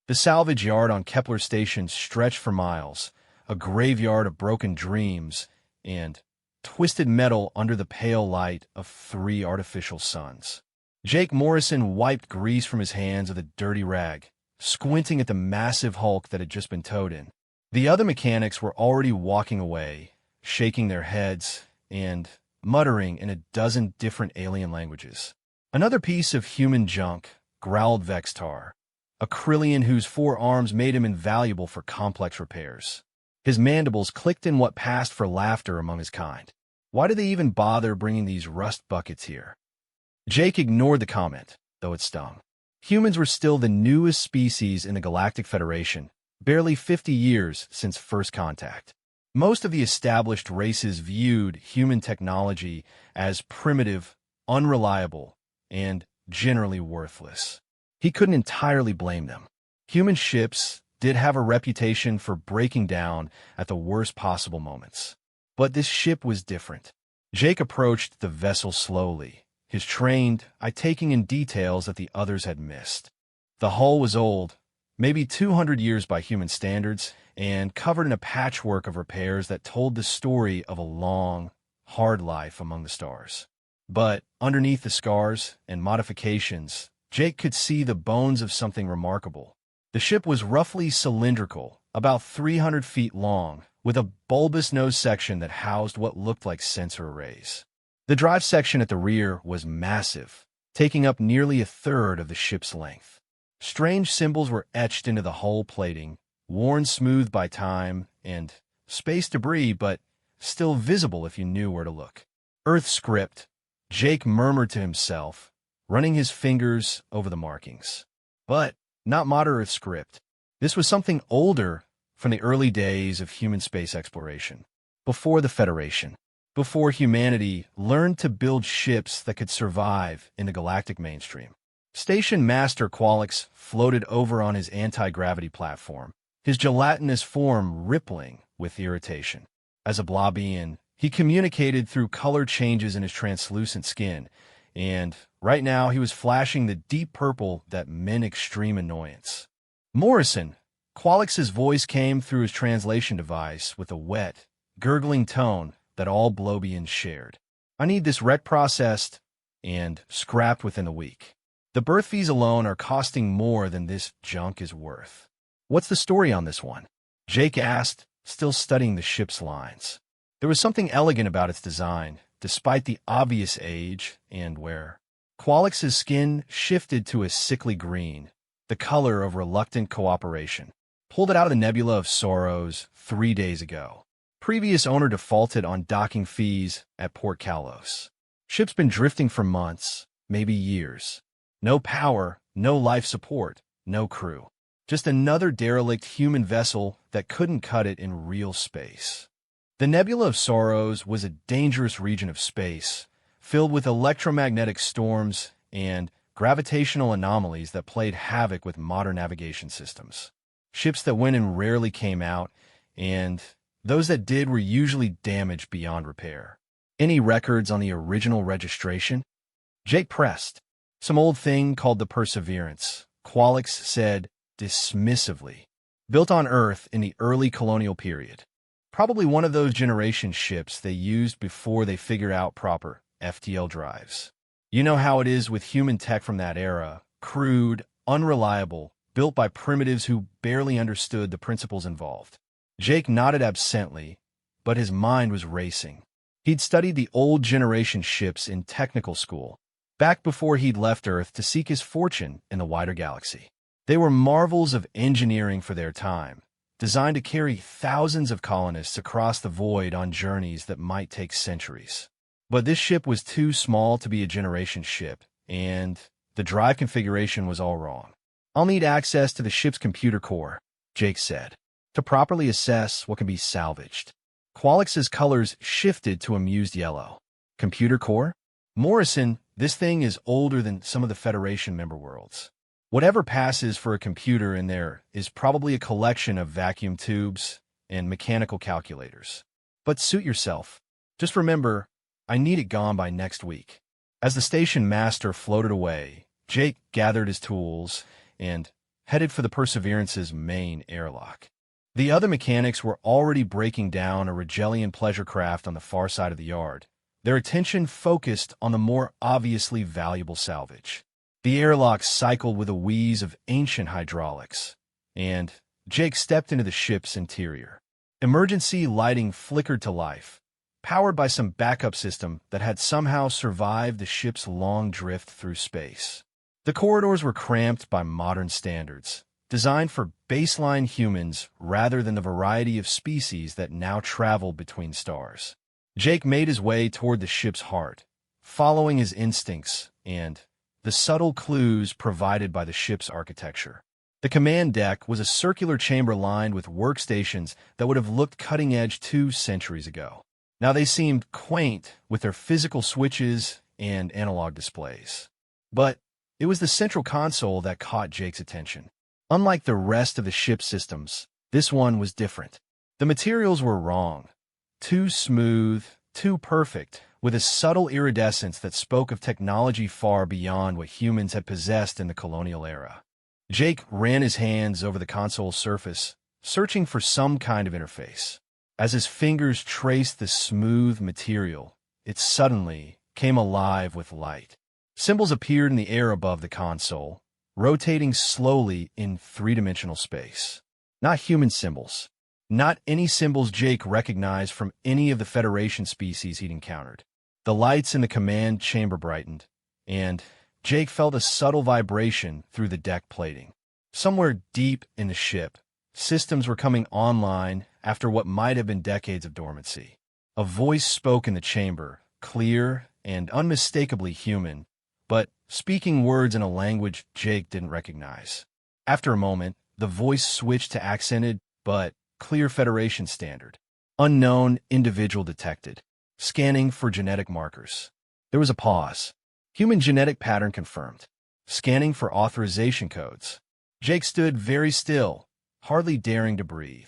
The salvage yard on Kepler Station stretched for miles, a graveyard of broken dreams and twisted metal under the pale light of 3 artificial suns. Jake Morrison wiped grease from his hands with a dirty rag, squinting at the massive hulk that had just been towed in. The other mechanics were already walking away, shaking their heads and muttering in a dozen different alien languages. Another piece of human junk, growled Vextar, a Krillian whose 4 arms made him invaluable for complex repairs. His mandibles clicked in what passed for laughter among his kind. Why did they even bother bringing these rust buckets here? Jake ignored the comment, though it stung. Humans were still the newest species in the Galactic Federation, barely 50 years since first contact. Most of the established races viewed human technology as primitive, unreliable, and generally worthless. He couldn't entirely blame them. Human ships did have a reputation for breaking down at the worst possible moments. But this ship was different. Jake approached the vessel slowly, his trained eye taking in details that the others had missed. The hull was old, maybe 200 years by human standards, and covered in a patchwork of repairs that told the story of a long, hard life among the stars. But underneath the scars and modifications, Jake could see the bones of something remarkable. The ship was roughly cylindrical, about 300 feet long, with a bulbous nose section that housed what looked like sensor arrays. The drive section at the rear was massive, taking up nearly a third of the ship's length. Strange symbols were etched into the hull plating, worn smooth by time and space debris, but still visible if you knew where to look. Earth script, Jake murmured to himself, running his fingers over the markings. But not modern Earth script. This was something older, from the early days of human space exploration, before the Federation, before humanity learned to build ships that could survive in the galactic mainstream. Station Master Qualix floated over on his anti-gravity platform, his gelatinous form rippling with irritation. As a Blobian, he communicated through color changes in his translucent skin, and right now he was flashing the deep purple that meant extreme annoyance. Morrison, Qualix's voice came through his translation device with a wet, gurgling tone that all Blobians shared. I need this wreck processed and scrapped within a week. The berth fees alone are costing more than this junk is worth. What's the story on this one? Jake asked, still studying the ship's lines. There was something elegant about its design, despite the obvious age and wear. Qualix's skin shifted to a sickly green, the color of reluctant cooperation. Pulled it out of the Nebula of Sorrows 3 days ago. Previous owner defaulted on docking fees at Port Kalos. Ship's been drifting for months, maybe years. No power, no life support, no crew. Just another derelict human vessel that couldn't cut it in real space. The Nebula of Sorrows was a dangerous region of space, filled with electromagnetic storms and gravitational anomalies that played havoc with modern navigation systems. Ships that went in rarely came out, and those that did were usually damaged beyond repair. Any records on the original registration? Jake pressed. Some old thing called the Perseverance, Qualix said dismissively. Built on Earth in the early colonial period. Probably one of those generation ships they used before they figured out proper FTL drives. You know how it is with human tech from that era, crude, unreliable, built by primitives who barely understood the principles involved. Jake nodded absently, but his mind was racing. He'd studied the old generation ships in technical school, back before he'd left Earth to seek his fortune in the wider galaxy. They were marvels of engineering for their time, designed to carry thousands of colonists across the void on journeys that might take centuries. But this ship was too small to be a generation ship, and the drive configuration was all wrong. I'll need access to the ship's computer core, Jake said, to properly assess what can be salvaged. Qualix's colors shifted to amused yellow. Computer core? Morrison, this thing is older than some of the Federation member worlds. Whatever passes for a computer in there is probably a collection of vacuum tubes and mechanical calculators. But suit yourself. Just remember, I need it gone by next week. As the station master floated away, Jake gathered his tools and headed for the Perseverance's main airlock. The other mechanics were already breaking down a Regelian pleasure craft on the far side of the yard, their attention focused on the more obviously valuable salvage. The airlock cycled with a wheeze of ancient hydraulics, and Jake stepped into the ship's interior. Emergency lighting flickered to life, powered by some backup system that had somehow survived the ship's long drift through space. The corridors were cramped by modern standards, designed for baseline humans rather than the variety of species that now traveled between stars. Jake made his way toward the ship's heart, following his instincts and the subtle clues provided by the ship's architecture. The command deck was a circular chamber lined with workstations that would have looked cutting-edge 2 centuries ago. Now they seemed quaint with their physical switches and analog displays. But it was the central console that caught Jake's attention. Unlike the rest of the ship's systems, this one was different. The materials were wrong. Too smooth, too perfect, with a subtle iridescence that spoke of technology far beyond what humans had possessed in the colonial era. Jake ran his hands over the console's surface, searching for some kind of interface. As his fingers traced the smooth material, it suddenly came alive with light. Symbols appeared in the air above the console, rotating slowly in 3-dimensional space. Not human symbols. Not any symbols Jake recognized from any of the Federation species he'd encountered. The lights in the command chamber brightened, and Jake felt a subtle vibration through the deck plating. Somewhere deep in the ship, systems were coming online after what might have been decades of dormancy. A voice spoke in the chamber, clear and unmistakably human, but speaking words in a language Jake didn't recognize. After a moment, the voice switched to accented, but clear Federation standard. Unknown individual detected. Scanning for genetic markers. There was a pause. Human genetic pattern confirmed. Scanning for authorization codes. Jake stood very still, hardly daring to breathe.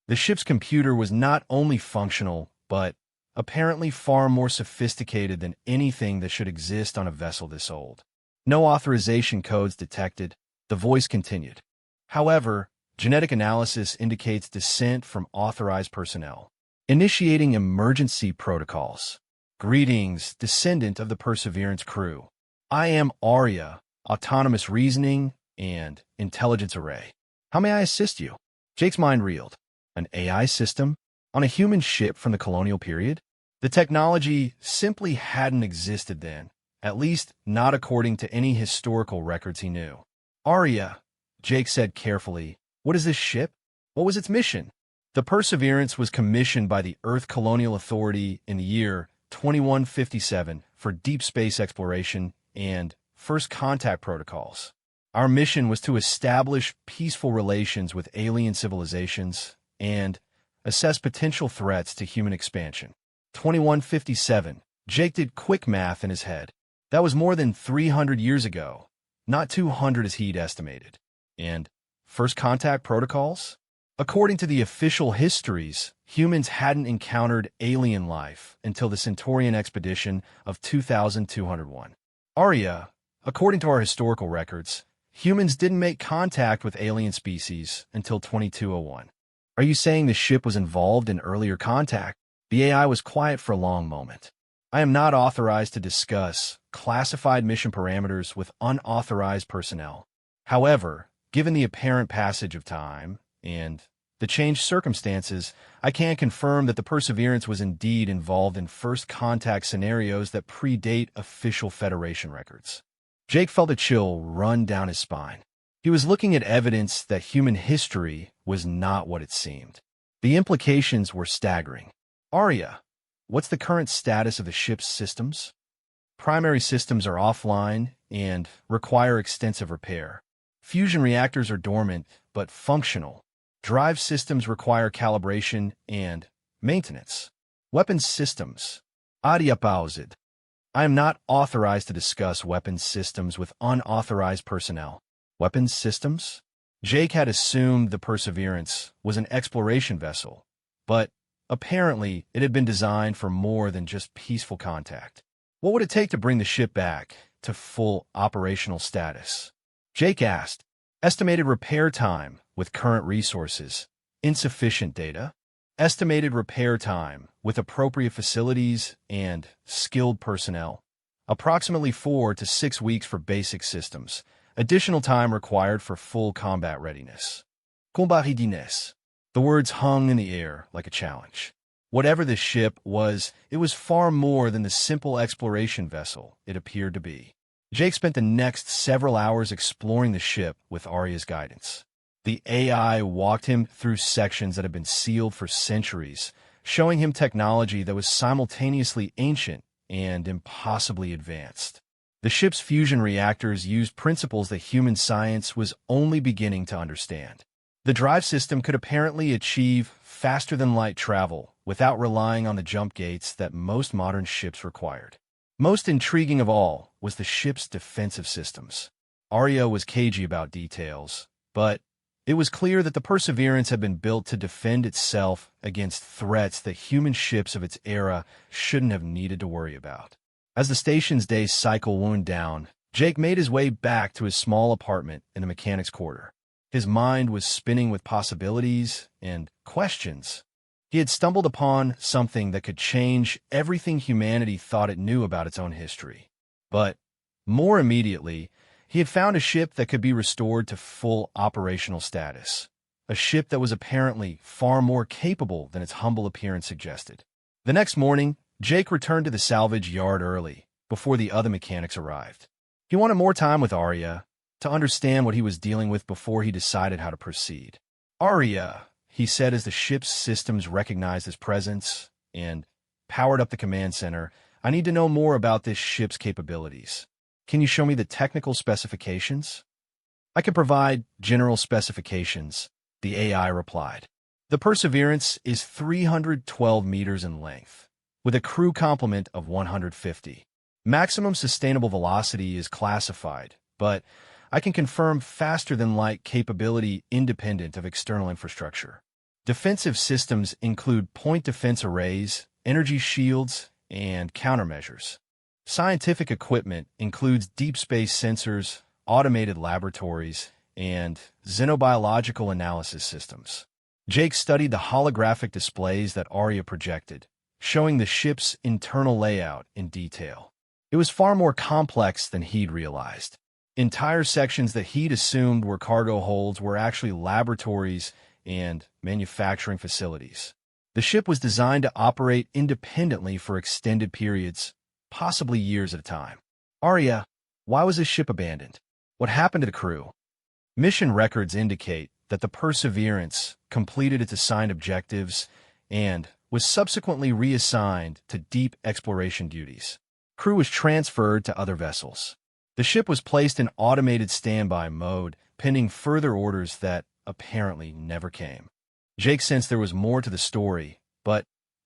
The ship's computer was not only functional, but apparently far more sophisticated than anything that should exist on a vessel this old. No authorization codes detected, the voice continued. However, genetic analysis indicates dissent from authorized personnel. Initiating emergency protocols. Greetings, descendant of the Perseverance crew. I am Arya, autonomous reasoning and intelligence array. How may I assist you? Jake's mind reeled. An AI system? On a human ship from the colonial period? The technology simply hadn't existed then, at least not according to any historical records he knew. Arya, Jake said carefully, what is this ship? What was its mission? The Perseverance was commissioned by the Earth Colonial Authority in the year 2157 for deep space exploration and first contact protocols. Our mission was to establish peaceful relations with alien civilizations and assess potential threats to human expansion. 2157. Jake did quick math in his head. That was more than 300 years ago, not 200 as he'd estimated. And first contact protocols? According to the official histories, humans hadn't encountered alien life until the Centaurian expedition of 2201. Arya, according to our historical records, humans didn't make contact with alien species until 2201. Are you saying the ship was involved in earlier contact? The AI was quiet for a long moment. I am not authorized to discuss classified mission parameters with unauthorized personnel. However, given the apparent passage of time and the changed circumstances, I can confirm that the Perseverance was indeed involved in first contact scenarios that predate official Federation records. Jake felt a chill run down his spine. He was looking at evidence that human history was not what it seemed. The implications were staggering. Arya, what's the current status of the ship's systems? Primary systems are offline and require extensive repair. Fusion reactors are dormant but functional. Drive systems require calibration and maintenance. Weapons systems. AudioBook. I am not authorized to discuss weapons systems with unauthorized personnel. Weapons systems? Jake had assumed the Perseverance was an exploration vessel, but apparently it had been designed for more than just peaceful contact. What would it take to bring the ship back to full operational status? Jake asked. Estimated repair time with current resources. Insufficient data. Estimated repair time with appropriate facilities and skilled personnel. Approximately 4 to 6 weeks for basic systems. Additional time required for full combat readiness. Combat readiness. The words hung in the air like a challenge. Whatever the ship was, it was far more than the simple exploration vessel it appeared to be. Jake spent the next several hours exploring the ship with Arya's guidance. The AI walked him through sections that had been sealed for centuries, showing him technology that was simultaneously ancient and impossibly advanced. The ship's fusion reactors used principles that human science was only beginning to understand. The drive system could apparently achieve faster-than-light travel without relying on the jump gates that most modern ships required. Most intriguing of all was the ship's defensive systems. Arya was cagey about details, but it was clear that the Perseverance had been built to defend itself against threats that human ships of its era shouldn't have needed to worry about. As the station's day cycle wound down, Jake made his way back to his small apartment in the mechanics' quarter. His mind was spinning with possibilities and questions. He had stumbled upon something that could change everything humanity thought it knew about its own history. But more immediately, he had found a ship that could be restored to full operational status. A ship that was apparently far more capable than its humble appearance suggested. The next morning, Jake returned to the salvage yard early, before the other mechanics arrived. He wanted more time with Arya to understand what he was dealing with before he decided how to proceed. Arya, he said as the ship's systems recognized his presence and powered up the command center, I need to know more about this ship's capabilities. Can you show me the technical specifications? I can provide general specifications, the AI replied. The Perseverance is 312 meters in length, with a crew complement of 150. Maximum sustainable velocity is classified, but I can confirm faster-than-light capability independent of external infrastructure. Defensive systems include point defense arrays, energy shields, and countermeasures. Scientific equipment includes deep space sensors, automated laboratories, and xenobiological analysis systems. Jake studied the holographic displays that Arya projected, showing the ship's internal layout in detail. It was far more complex than he'd realized. Entire sections that he'd assumed were cargo holds were actually laboratories and manufacturing facilities. The ship was designed to operate independently for extended periods, possibly years at a time. Arya, why was this ship abandoned? What happened to the crew? Mission records indicate that the Perseverance completed its assigned objectives and was subsequently reassigned to deep exploration duties. Crew was transferred to other vessels. The ship was placed in automated standby mode, pending further orders that apparently never came. Jake sensed there was more to the story, but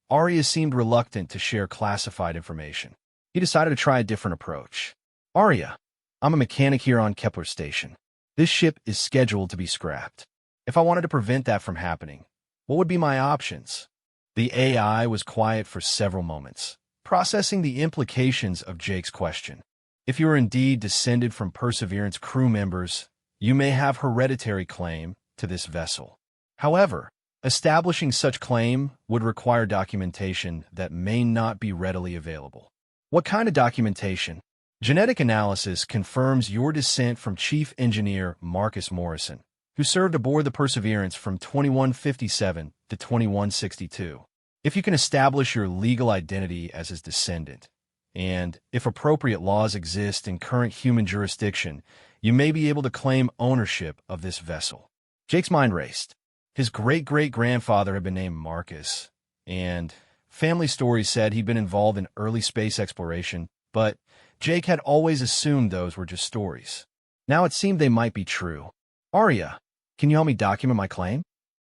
Arya seemed reluctant to share classified information. He decided to try a different approach. Arya, I'm a mechanic here on Kepler Station. This ship is scheduled to be scrapped. If I wanted to prevent that from happening, what would be my options? The AI was quiet for several moments, processing the implications of Jake's question. If you are indeed descended from Perseverance crew members, you may have hereditary claim to this vessel. However, establishing such claim would require documentation that may not be readily available. What kind of documentation? Genetic analysis confirms your descent from Chief Engineer Marcus Morrison, who served aboard the Perseverance from 2157 to 2162. If you can establish your legal identity as his descendant, and if appropriate laws exist in current human jurisdiction, you may be able to claim ownership of this vessel. Jake's mind raced. His great-great-grandfather had been named Marcus, and family stories said he'd been involved in early space exploration, but Jake had always assumed those were just stories. Now it seemed they might be true. Arya, can you help me document my claim?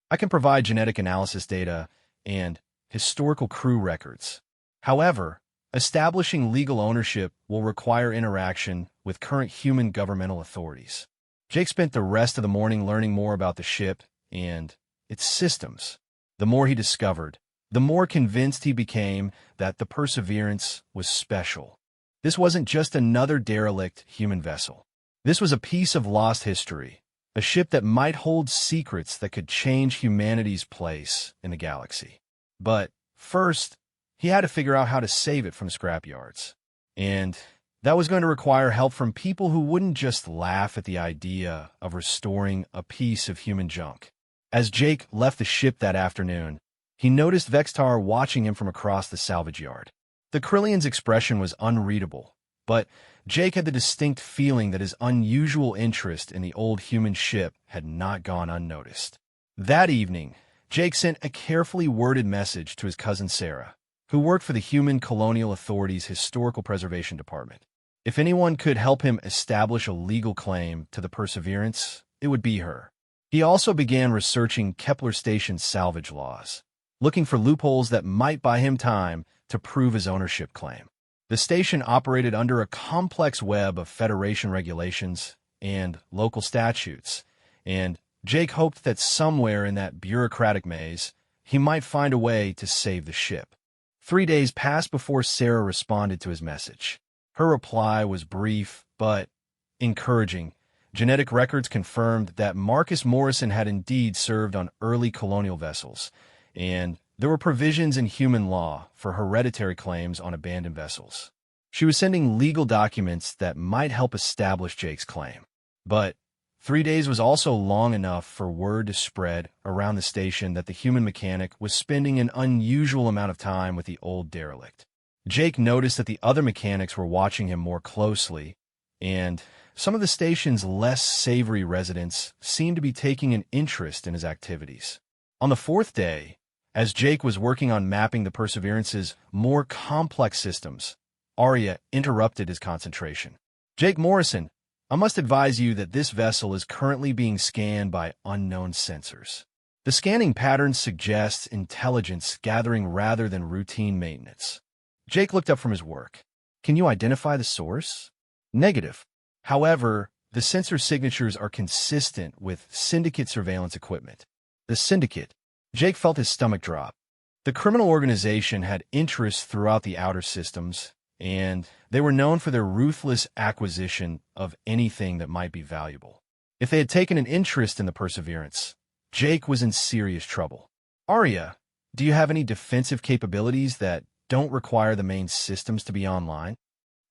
I can provide genetic analysis data and historical crew records. However, establishing legal ownership will require interaction with current human governmental authorities. Jake spent the rest of the morning learning more about the ship and its systems. The more he discovered, the more convinced he became that the Perseverance was special. This wasn't just another derelict human vessel. This was a piece of lost history, a ship that might hold secrets that could change humanity's place in the galaxy. But first, he had to figure out how to save it from scrapyards. And that was going to require help from people who wouldn't just laugh at the idea of restoring a piece of human junk. As Jake left the ship that afternoon, he noticed Vextar watching him from across the salvage yard. The Krillian's expression was unreadable, but Jake had the distinct feeling that his unusual interest in the old human ship had not gone unnoticed. That evening, Jake sent a carefully worded message to his cousin Sarah, who worked for the Human Colonial Authority's Historical Preservation Department. If anyone could help him establish a legal claim to the Perseverance, it would be her. He also began researching Kepler Station's salvage laws, looking for loopholes that might buy him time to prove his ownership claim. The station operated under a complex web of Federation regulations and local statutes, and Jake hoped that somewhere in that bureaucratic maze, he might find a way to save the ship. 3 days passed before Sarah responded to his message. Her reply was brief but encouraging. Genetic records confirmed that Marcus Morrison had indeed served on early colonial vessels, and there were provisions in human law for hereditary claims on abandoned vessels. She was sending legal documents that might help establish Jake's claim. But 3 days was also long enough for word to spread around the station that the human mechanic was spending an unusual amount of time with the old derelict. Jake noticed that the other mechanics were watching him more closely, and some of the station's less savory residents seemed to be taking an interest in his activities. On the 4th day, as Jake was working on mapping the Perseverance's more complex systems, Arya interrupted his concentration. "Jake Morrison, I must advise you that this vessel is currently being scanned by unknown sensors. The scanning pattern suggests intelligence gathering rather than routine maintenance." Jake looked up from his work. "Can you identify the source?" "Negative. However, the sensor signatures are consistent with Syndicate surveillance equipment." The Syndicate. Jake felt his stomach drop. The criminal organization had interests throughout the outer systems, and they were known for their ruthless acquisition of anything that might be valuable. If they had taken an interest in the Perseverance, Jake was in serious trouble. "Arya, do you have any defensive capabilities that don't require the main systems to be online?"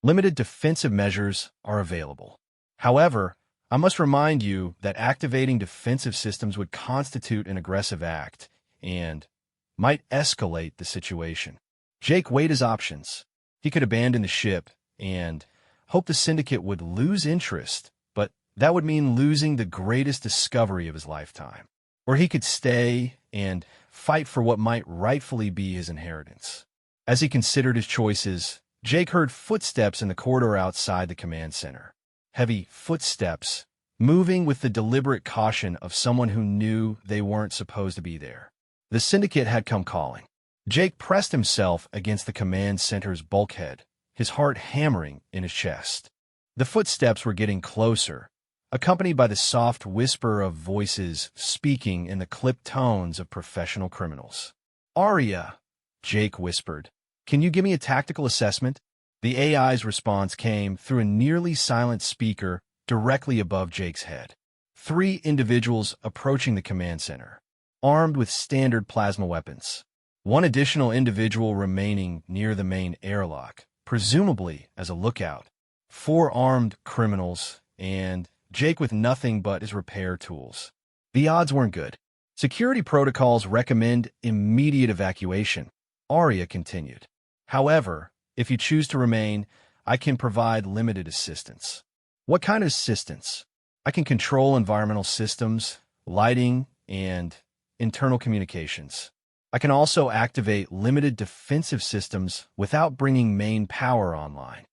"Limited defensive measures are available. However, I must remind you that activating defensive systems would constitute an aggressive act and might escalate the situation." Jake weighed his options. He could abandon the ship and hope the Syndicate would lose interest, but that would mean losing the greatest discovery of his lifetime. Or he could stay and fight for what might rightfully be his inheritance. As he considered his choices, Jake heard footsteps in the corridor outside the command center. Heavy footsteps, moving with the deliberate caution of someone who knew they weren't supposed to be there. The Syndicate had come calling. Jake pressed himself against the command center's bulkhead, his heart hammering in his chest. The footsteps were getting closer, accompanied by the soft whisper of voices speaking in the clipped tones of professional criminals. "Arya," Jake whispered, "can you give me a tactical assessment?" The AI's response came through a nearly silent speaker directly above Jake's head. 3 individuals approaching the command center, armed with standard plasma weapons. 1 additional individual remaining near the main airlock, presumably as a lookout. 4 armed criminals, and Jake with nothing but his repair tools. The odds weren't good. "Security protocols recommend immediate evacuation," Arya continued. "However, if you choose to remain, I can provide limited assistance." "What kind of assistance?" "I can control environmental systems, lighting, and internal communications. I can also activate limited defensive systems without bringing main power online."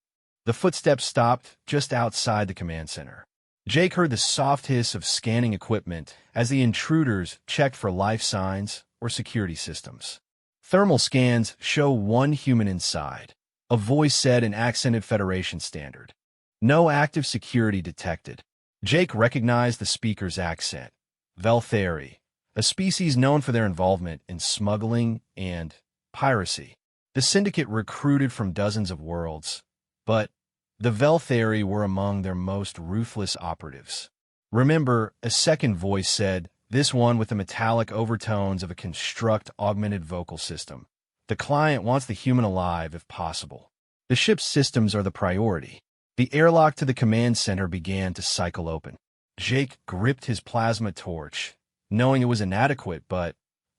The footsteps stopped just outside the command center. Jake heard the soft hiss of scanning equipment as the intruders checked for life signs or security systems. Thermal scans show 1 human inside. A voice said in accented Federation standard. "No active security detected." Jake recognized the speaker's accent. Veltheri, a species known for their involvement in smuggling and piracy. The Syndicate recruited from dozens of worlds, but the Veltheri were among their most ruthless operatives. Remember, a second voice said, this one with the metallic overtones of a construct augmented vocal system. The client wants the human alive if possible. The ship's systems are the priority. The airlock to the command center began to cycle open. Jake gripped his plasma torch, knowing it was inadequate but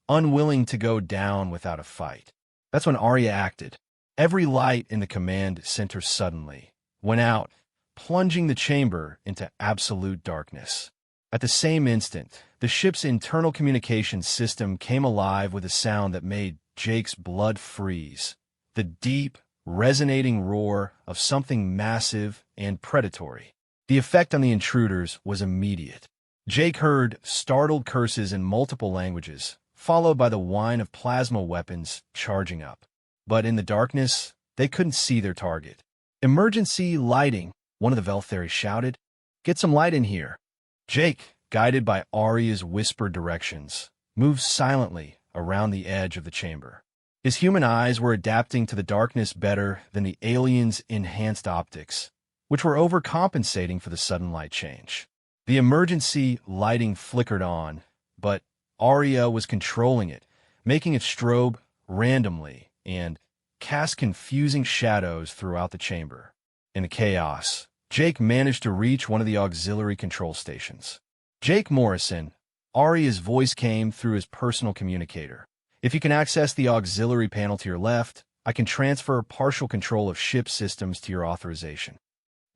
unwilling to go down without a fight. That's when Arya acted. Every light in the command center suddenly went out, plunging the chamber into absolute darkness. At the same instant, the ship's internal communications system came alive with a sound that made Jake's blood freeze. The deep, resonating roar of something massive and predatory. The effect on the intruders was immediate. Jake heard startled curses in multiple languages, followed by the whine of plasma weapons charging up. But in the darkness, they couldn't see their target. "Emergency lighting," one of the Velthari shouted. "Get some light in here." Jake, guided by Arya's whispered directions, moved silently around the edge of the chamber. His human eyes were adapting to the darkness better than the aliens' enhanced optics, which were overcompensating for the sudden light change. The emergency lighting flickered on, but Arya was controlling it, making it strobe randomly and cast confusing shadows throughout the chamber. In the chaos, Jake managed to reach one of the auxiliary control stations. "Jake Morrison," Arya's voice came through his personal communicator. "If you can access the auxiliary panel to your left, I can transfer partial control of ship systems to your authorization."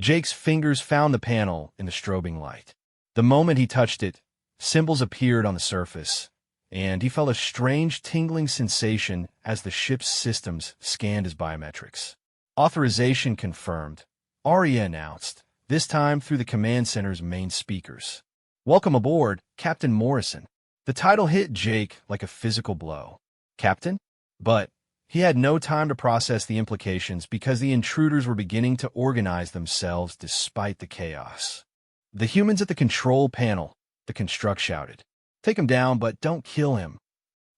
Jake's fingers found the panel in the strobing light. The moment he touched it, symbols appeared on the surface, and he felt a strange tingling sensation as the ship's systems scanned his biometrics. "Authorization confirmed," Arya announced, this time through the command center's main speakers. "Welcome aboard, Captain Morrison." The title hit Jake like a physical blow. Captain? But he had no time to process the implications because the intruders were beginning to organize themselves despite the chaos. "The humans at the control panel," the construct shouted. "Take him down, but don't kill him."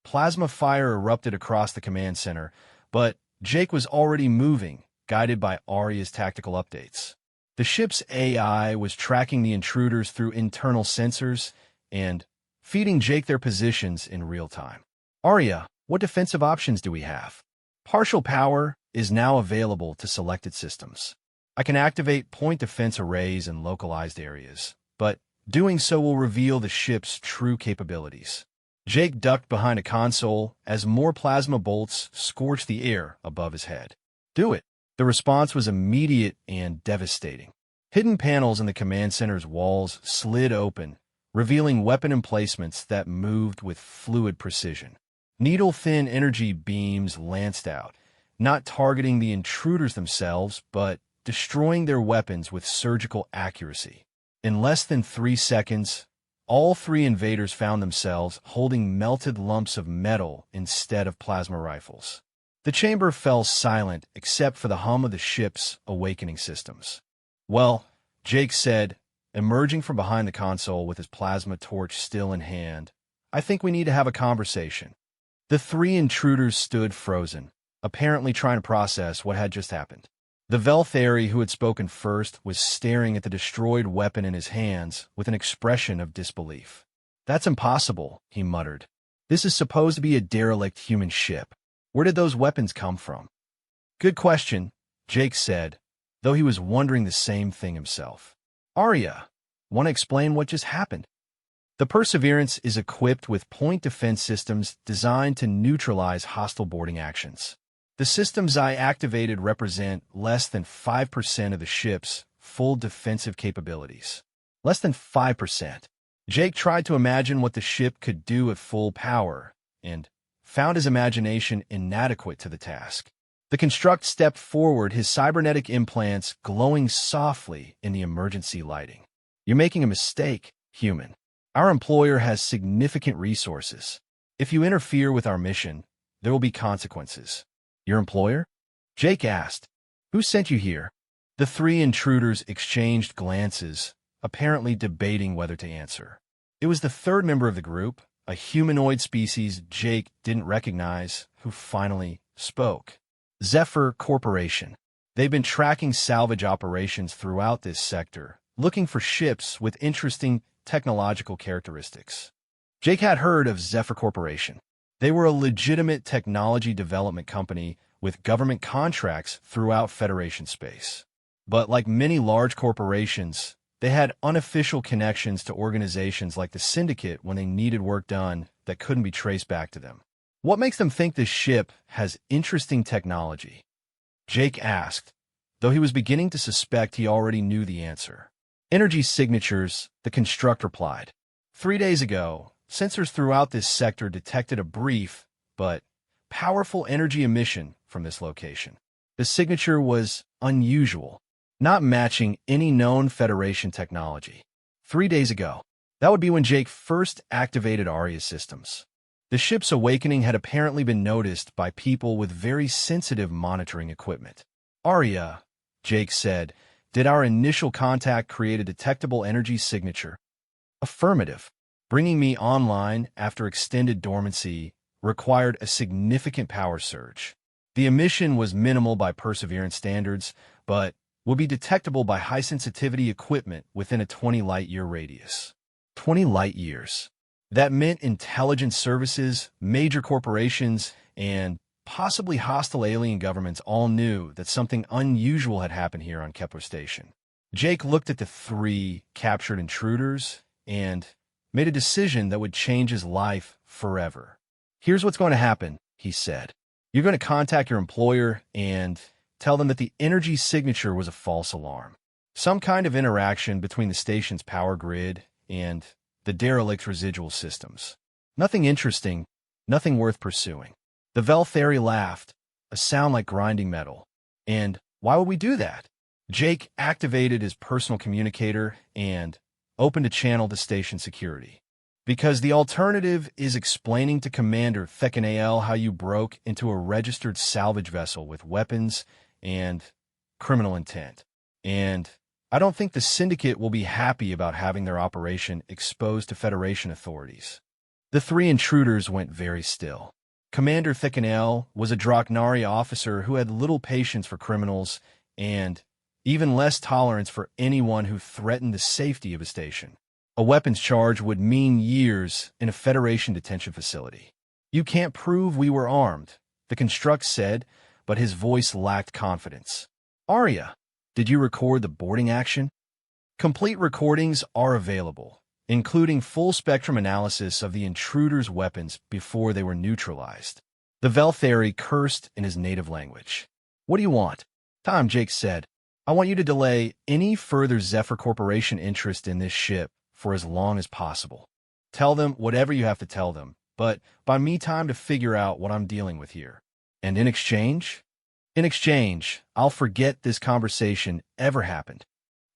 Plasma fire erupted across the command center, but Jake was already moving, guided by Arya's tactical updates. The ship's AI was tracking the intruders through internal sensors and feeding Jake their positions in real time. "Arya, what defensive options do we have?" "Partial power is now available to selected systems. I can activate point defense arrays in localized areas, but doing so will reveal the ship's true capabilities." Jake ducked behind a console as more plasma bolts scorched the air above his head. "Do it." The response was immediate and devastating. Hidden panels in the command center's walls slid open, revealing weapon emplacements that moved with fluid precision. Needle-thin energy beams lanced out, not targeting the intruders themselves, but destroying their weapons with surgical accuracy. In less than 3 seconds, all 3 invaders found themselves holding melted lumps of metal instead of plasma rifles. The chamber fell silent except for the hum of the ship's awakening systems. "Well," Jake said, emerging from behind the console with his plasma torch still in hand, "I think we need to have a conversation." The 3 intruders stood frozen, apparently trying to process what had just happened. The Velthari who had spoken first was staring at the destroyed weapon in his hands with an expression of disbelief. "That's impossible," he muttered. "This is supposed to be a derelict human ship. Where did those weapons come from?" "Good question," Jake said, though he was wondering the same thing himself. "Arya, want to explain what just happened?" "The Perseverance is equipped with point defense systems designed to neutralize hostile boarding actions. The systems I activated represent less than 5% of the ship's full defensive capabilities." Less than 5%. Jake tried to imagine what the ship could do at full power, and found his imagination inadequate to the task. The construct stepped forward, his cybernetic implants glowing softly in the emergency lighting. "You're making a mistake, human. Our employer has significant resources. If you interfere with our mission, there will be consequences." "Your employer?" Jake asked. "Who sent you here?" The 3 intruders exchanged glances, apparently debating whether to answer. It was the 3rd member of the group, a humanoid species Jake didn't recognize, who finally spoke. "Zephyr Corporation. They've been tracking salvage operations throughout this sector, looking for ships with interesting technological characteristics. Jake had heard of Zephyr Corporation. They were a legitimate technology development company with government contracts throughout Federation space. But like many large corporations, they had unofficial connections to organizations like the Syndicate when they needed work done that couldn't be traced back to them. What makes them think this ship has interesting technology? Jake asked, though he was beginning to suspect he already knew the answer. Energy signatures, the construct replied. 3 days ago, sensors throughout this sector detected a brief, but powerful energy emission from this location. The signature was unusual, not matching any known Federation technology. 3 days ago, that would be when Jake first activated Arya's systems. The ship's awakening had apparently been noticed by people with very sensitive monitoring equipment. Arya, Jake said, did our initial contact create a detectable energy signature? Affirmative. Bringing me online after extended dormancy required a significant power surge. The emission was minimal by Perseverance standards, but would be detectable by high-sensitivity equipment within a 20 light-year radius. 20 light-years. That meant intelligence services, major corporations, and possibly hostile alien governments all knew that something unusual had happened here on Kepler Station. Jake looked at the 3 captured intruders and made a decision that would change his life forever. Here's what's going to happen, he said. You're going to contact your employer and tell them that the energy signature was a false alarm. Some kind of interaction between the station's power grid and the derelict residual systems. Nothing interesting, nothing worth pursuing. The Veltheri laughed, a sound like grinding metal. And why would we do that? Jake activated his personal communicator and opened a channel to station security. Because the alternative is explaining to Commander Thekanael how you broke into a registered salvage vessel with weapons and criminal intent. And I don't think the Syndicate will be happy about having their operation exposed to Federation authorities. The 3 intruders went very still. Commander Thekanael was a Draknari officer who had little patience for criminals and even less tolerance for anyone who threatened the safety of a station. A weapons charge would mean years in a Federation detention facility. You can't prove we were armed, the construct said, but his voice lacked confidence. Arya, did you record the boarding action? Complete recordings are available, including full-spectrum analysis of the intruders' weapons before they were neutralized. The Veltheri cursed in his native language. What do you want? Tom, Jake said. I want you to delay any further Zephyr Corporation interest in this ship for as long as possible. Tell them whatever you have to tell them, but buy me time to figure out what I'm dealing with here. And in exchange? In exchange, I'll forget this conversation ever happened.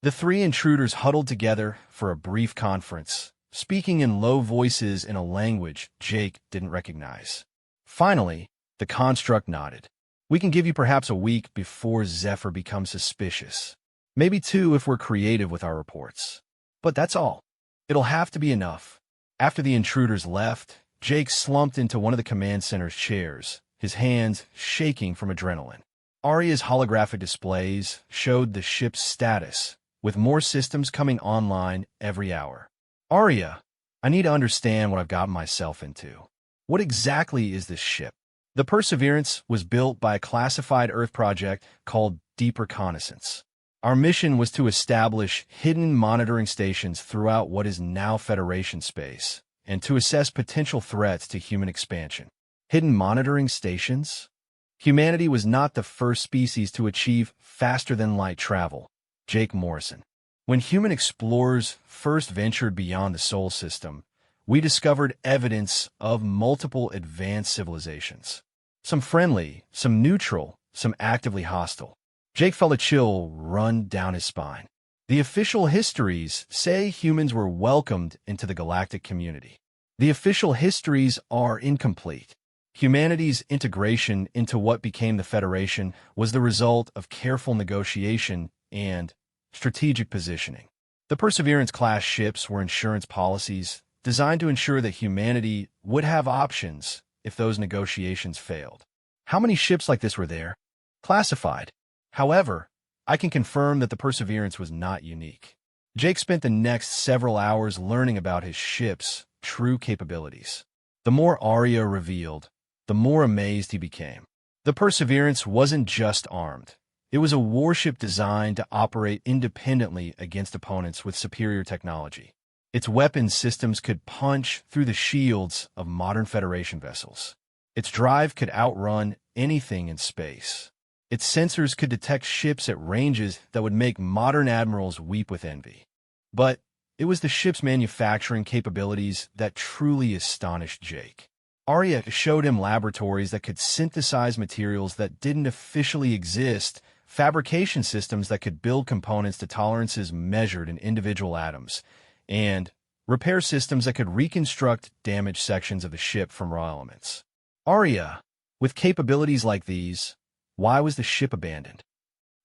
The 3 intruders huddled together for a brief conference, speaking in low voices in a language Jake didn't recognize. Finally, the construct nodded. We can give you perhaps a week before Zephyr becomes suspicious. Maybe 2 if we're creative with our reports. But that's all. It'll have to be enough. After the intruders left, Jake slumped into one of the command center's chairs, his hands shaking from adrenaline. Arya's holographic displays showed the ship's status, with more systems coming online every hour. Arya, I need to understand what I've gotten myself into. What exactly is this ship? The Perseverance was built by a classified Earth project called Deep Reconnaissance. Our mission was to establish hidden monitoring stations throughout what is now Federation space, and to assess potential threats to human expansion. Hidden monitoring stations? Humanity was not the first species to achieve faster-than-light travel. Jake Morrison. When human explorers first ventured beyond the Sol system, we discovered evidence of multiple advanced civilizations. Some friendly, some neutral, some actively hostile. Jake felt a chill run down his spine. The official histories say humans were welcomed into the galactic community. The official histories are incomplete. Humanity's integration into what became the Federation was the result of careful negotiation and strategic positioning. The Perseverance-class ships were insurance policies designed to ensure that humanity would have options if those negotiations failed. How many ships like this were there? Classified. However, I can confirm that the Perseverance was not unique. Jake spent the next several hours learning about his ship's true capabilities. The more Arya revealed, the more amazed he became. The Perseverance wasn't just armed. It was a warship designed to operate independently against opponents with superior technology. Its weapon systems could punch through the shields of modern Federation vessels. Its drive could outrun anything in space. Its sensors could detect ships at ranges that would make modern admirals weep with envy. But it was the ship's manufacturing capabilities that truly astonished Jake. Arya showed him laboratories that could synthesize materials that didn't officially exist, fabrication systems that could build components to tolerances measured in individual atoms, and repair systems that could reconstruct damaged sections of the ship from raw elements. Arya, with capabilities like these, why was the ship abandoned?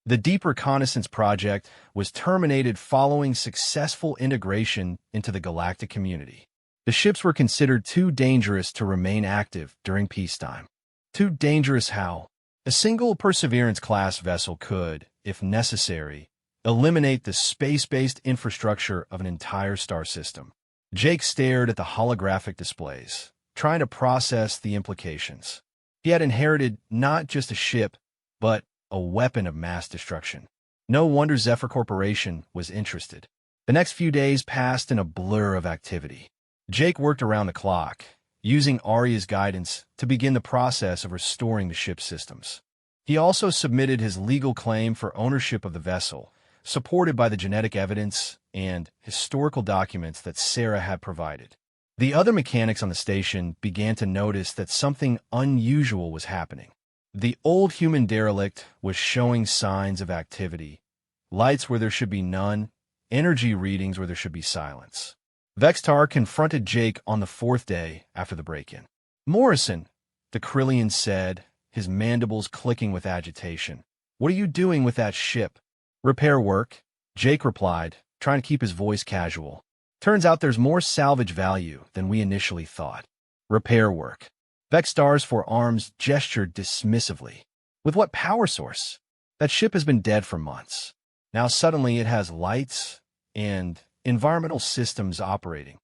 The Deep Reconnaissance Project was terminated following successful integration into the galactic community. The ships were considered too dangerous to remain active during peacetime. Too dangerous how? A single Perseverance-class vessel could, if necessary, eliminate the space-based infrastructure of an entire star system. Jake stared at the holographic displays, trying to process the implications. He had inherited not just a ship, but a weapon of mass destruction. No wonder Zephyr Corporation was interested. The next few days passed in a blur of activity. Jake worked around the clock, using Arya's guidance to begin the process of restoring the ship's systems. He also submitted his legal claim for ownership of the vessel, supported by the genetic evidence and historical documents that Sarah had provided. The other mechanics on the station began to notice that something unusual was happening. The old human derelict was showing signs of activity, lights where there should be none, energy readings where there should be silence. Vextar confronted Jake on the fourth day after the break-in. "Morrison," the Krillian said, his mandibles clicking with agitation. "What are you doing with that ship?" "Repair work," Jake replied, trying to keep his voice casual. "Turns out there's more salvage value than we initially thought." "Repair work." Vextar's four arms gestured dismissively. "With what power source? That ship has been dead for months. Now suddenly it has lights and environmental systems operating."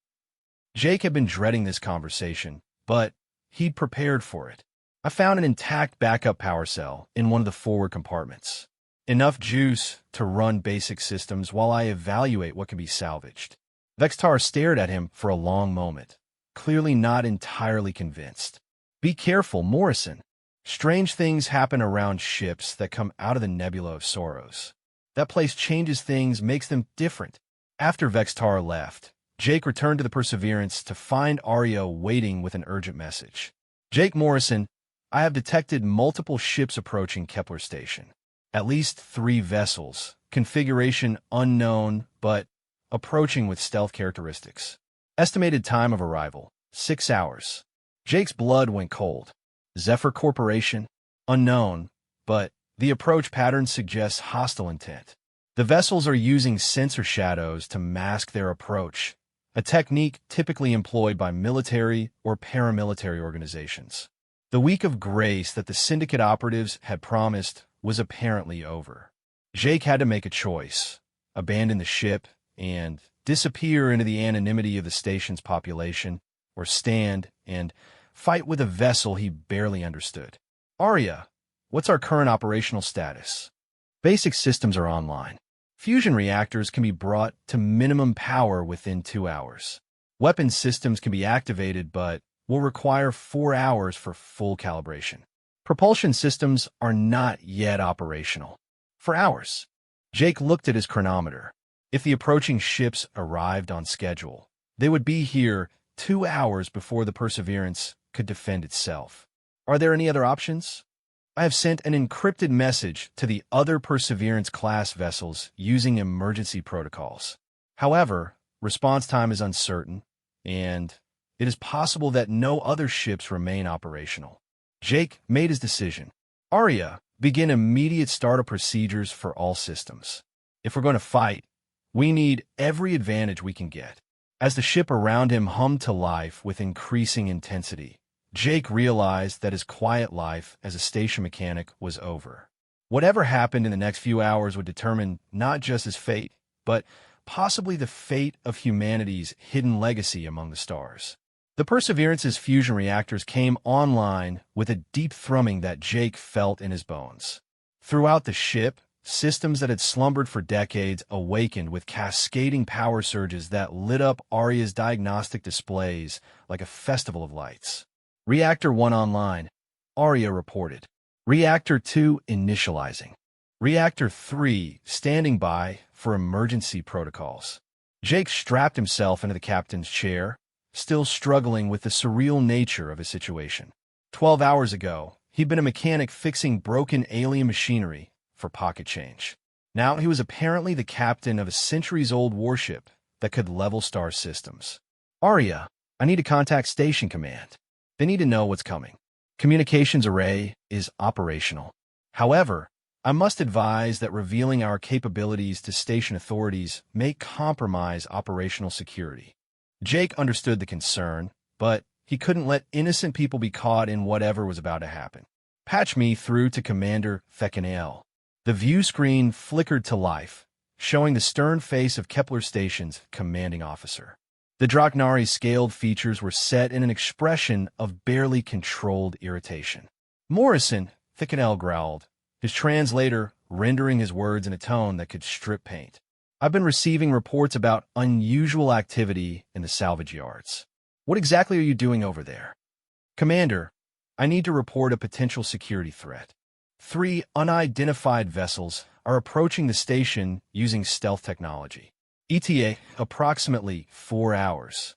Jake had been dreading this conversation, but he'd prepared for it. "I found an intact backup power cell in one of the forward compartments. Enough juice to run basic systems while I evaluate what can be salvaged." Vextar stared at him for a long moment, clearly not entirely convinced. "Be careful, Morrison. Strange things happen around ships that come out of the Nebula of Sorrows. That place changes things, makes them different." After Vextar left, Jake returned to the Perseverance to find Arya waiting with an urgent message. "Jake Morrison, I have detected multiple ships approaching Kepler Station. At least 3 vessels, configuration unknown, but approaching with stealth characteristics. Estimated time of arrival, 6 hours." Jake's blood went cold. Zephyr Corporation? Unknown, but the approach pattern suggests hostile intent. The vessels are using sensor shadows to mask their approach, a technique typically employed by military or paramilitary organizations. The week of grace that the Syndicate operatives had promised was apparently over. Jake had to make a choice: abandon the ship and disappear into the anonymity of the station's population, or stand and fight with a vessel he barely understood. "Arya, what's our current operational status?" "Basic systems are online. Fusion reactors can be brought to minimum power within 2 hours. Weapon systems can be activated but will require 4 hours for full calibration. Propulsion systems are not yet operational." "For hours?" Jake looked at his chronometer. If the approaching ships arrived on schedule, they would be here 2 hours before the Perseverance could defend itself. "Are there any other options?" "I have sent an encrypted message to the other Perseverance-class vessels using emergency protocols. However, response time is uncertain, and it is possible that no other ships remain operational." Jake made his decision. "Arya, begin immediate startup procedures for all systems. If we're going to fight, we need every advantage we can get." As the ship around him hummed to life with increasing intensity, Jake realized that his quiet life as a station mechanic was over. Whatever happened in the next few hours would determine not just his fate, but possibly the fate of humanity's hidden legacy among the stars. The Perseverance's fusion reactors came online with a deep thrumming that Jake felt in his bones. Throughout the ship, systems that had slumbered for decades awakened with cascading power surges that lit up Arya's diagnostic displays like a festival of lights. Reactor 1 online, Arya reported. Reactor 2 initializing. Reactor 3 standing by for emergency protocols. Jake strapped himself into the captain's chair, still struggling with the surreal nature of his situation. 12 hours ago, he'd been a mechanic fixing broken alien machinery for pocket change. Now he was apparently the captain of a centuries-old warship that could level star systems. Arya, I need to contact Station Command. They need to know what's coming. Communications array is operational. However, I must advise that revealing our capabilities to station authorities may compromise operational security. Jake understood the concern, but he couldn't let innocent people be caught in whatever was about to happen. Patch me through to Commander Thekanael. The view screen flickered to life, showing the stern face of Kepler Station's commanding officer. The Draknari's scaled features were set in an expression of barely controlled irritation. Morrison, Thekanael growled, his translator rendering his words in a tone that could strip paint. I've been receiving reports about unusual activity in the salvage yards. What exactly are you doing over there? Commander, I need to report a potential security threat. 3 unidentified vessels are approaching the station using stealth technology. ETA, approximately 4 hours.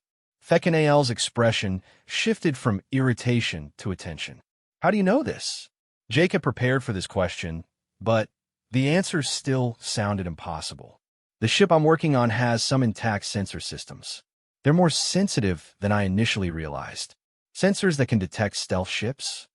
Thekanael's expression shifted from irritation to attention. How do you know this? Jake had prepared for this question, but the answer still sounded impossible. The ship I'm working on has some intact sensor systems. They're more sensitive than I initially realized. Sensors that can detect stealth ships?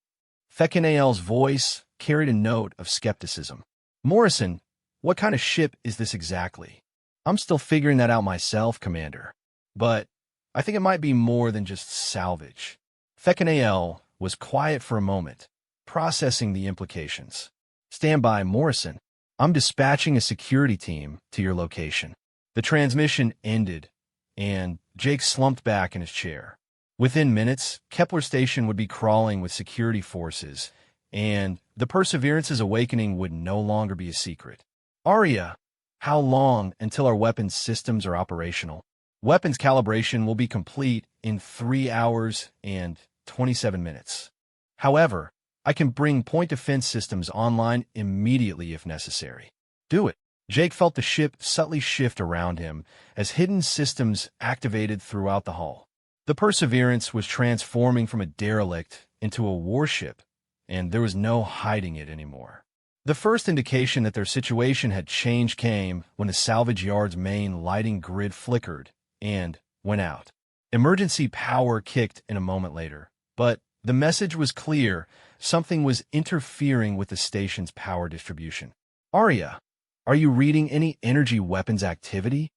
Thekanael's voice carried a note of skepticism. Morrison, what kind of ship is this exactly? I'm still figuring that out myself, Commander. But I think it might be more than just salvage. Thekanael was quiet for a moment, processing the implications. Stand by, Morrison. I'm dispatching a security team to your location. The transmission ended, and Jake slumped back in his chair. Within minutes, Kepler Station would be crawling with security forces, and the Perseverance's awakening would no longer be a secret. Arya, how long until our weapons systems are operational? Weapons calibration will be complete in 3 hours and 27 minutes. However, I can bring point defense systems online immediately if necessary. Do it. Jake felt the ship subtly shift around him as hidden systems activated throughout the hull. The Perseverance was transforming from a derelict into a warship, and there was no hiding it anymore. The first indication that their situation had changed came when the salvage yard's main lighting grid flickered and went out. Emergency power kicked in a moment later, but the message was clear. Something was interfering with the station's power distribution. Arya, are you reading any energy weapons activity?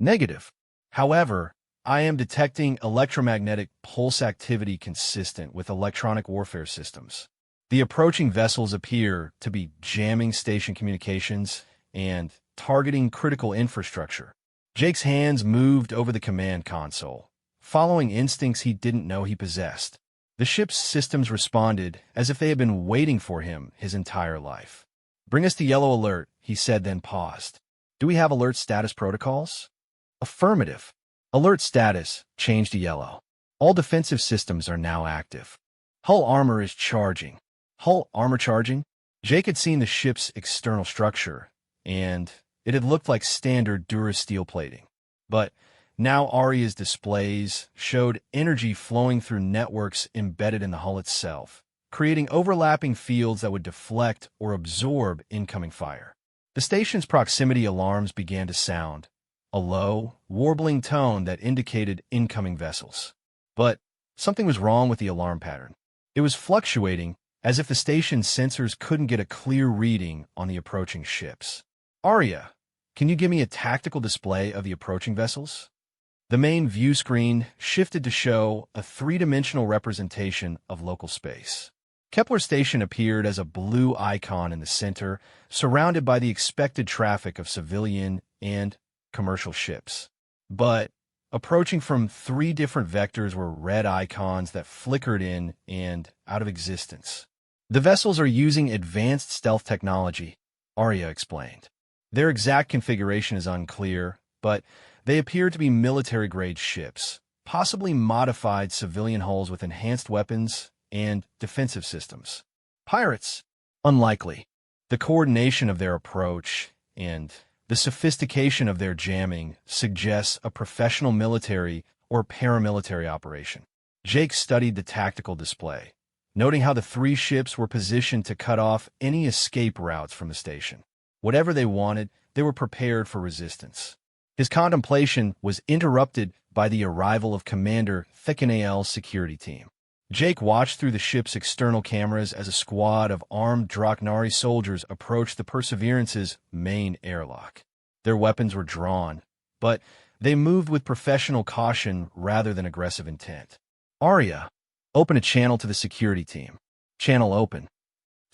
Negative. However, I am detecting electromagnetic pulse activity consistent with electronic warfare systems. The approaching vessels appear to be jamming station communications and targeting critical infrastructure. Jake's hands moved over the command console, following instincts he didn't know he possessed. The ship's systems responded as if they had been waiting for him his entire life. Bring us to yellow alert, he said, then paused. Do we have alert status protocols? Affirmative. Alert status changed to yellow. All defensive systems are now active. Hull armor is charging. Hull armor charging? Jake had seen the ship's external structure, and it had looked like standard Durasteel plating. But now Arya's displays showed energy flowing through networks embedded in the hull itself, creating overlapping fields that would deflect or absorb incoming fire. The station's proximity alarms began to sound, a low, warbling tone that indicated incoming vessels. But something was wrong with the alarm pattern. It was fluctuating, as if the station's sensors couldn't get a clear reading on the approaching ships. Arya, can you give me a tactical display of the approaching vessels? The main view screen shifted to show a three-dimensional representation of local space. Kepler Station appeared as a blue icon in the center, surrounded by the expected traffic of civilian and commercial ships. But approaching from 3 different vectors were red icons that flickered in and out of existence. The vessels are using advanced stealth technology, Arya explained. Their exact configuration is unclear, but they appear to be military-grade ships, possibly modified civilian hulls with enhanced weapons and defensive systems. Pirates? Unlikely. The coordination of their approach and the sophistication of their jamming suggests a professional military or paramilitary operation. Jake studied the tactical display, noting how the 3 ships were positioned to cut off any escape routes from the station. Whatever they wanted, they were prepared for resistance. His contemplation was interrupted by the arrival of Commander Thickenael's security team. Jake watched through the ship's external cameras as a squad of armed Draknari soldiers approached the Perseverance's main airlock. Their weapons were drawn, but they moved with professional caution rather than aggressive intent. Arya, open a channel to the security team. Channel open.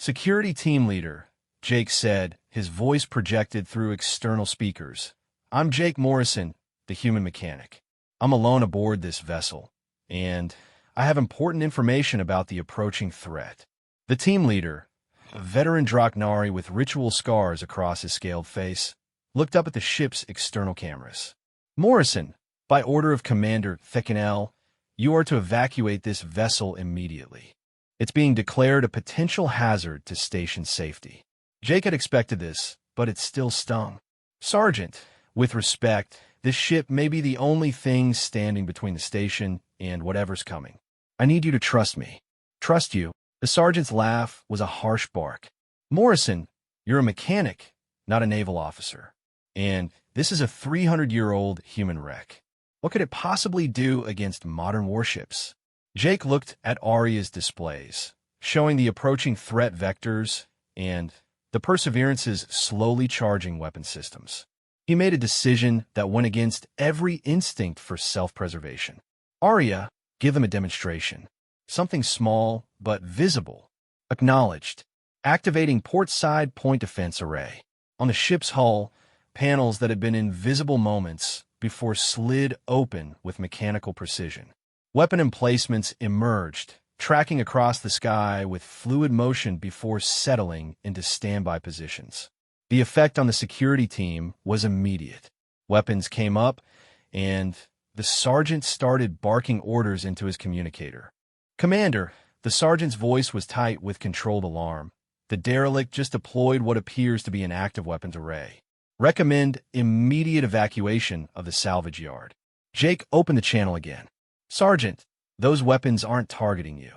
Security team leader, Jake said, his voice projected through external speakers. I'm Jake Morrison, the human mechanic. I'm alone aboard this vessel, and I have important information about the approaching threat. The team leader, a veteran Draknari with ritual scars across his scaled face, looked up at the ship's external cameras. Morrison, by order of Commander Thickenael, you are to evacuate this vessel immediately. It's being declared a potential hazard to station safety. Jake had expected this, but it still stung. Sergeant, with respect, this ship may be the only thing standing between the station and whatever's coming. I need you to trust me. Trust you? The sergeant's laugh was a harsh bark. Morrison, you're a mechanic, not a naval officer. And this is a 300-year-old human wreck. What could it possibly do against modern warships? Jake looked at Arya's displays, showing the approaching threat vectors and the Perseverance's slowly charging weapon systems. He made a decision that went against every instinct for self-preservation. Arya, give them a demonstration. Something small, but visible. Acknowledged. Activating port-side point defense array. On the ship's hull, panels that had been invisible moments before slid open with mechanical precision. Weapon emplacements emerged, tracking across the sky with fluid motion before settling into standby positions. The effect on the security team was immediate. Weapons came up, and the sergeant started barking orders into his communicator. Commander, the sergeant's voice was tight with controlled alarm. The derelict just deployed what appears to be an active weapons array. Recommend immediate evacuation of the salvage yard. Jake opened the channel again. Sergeant, those weapons aren't targeting you.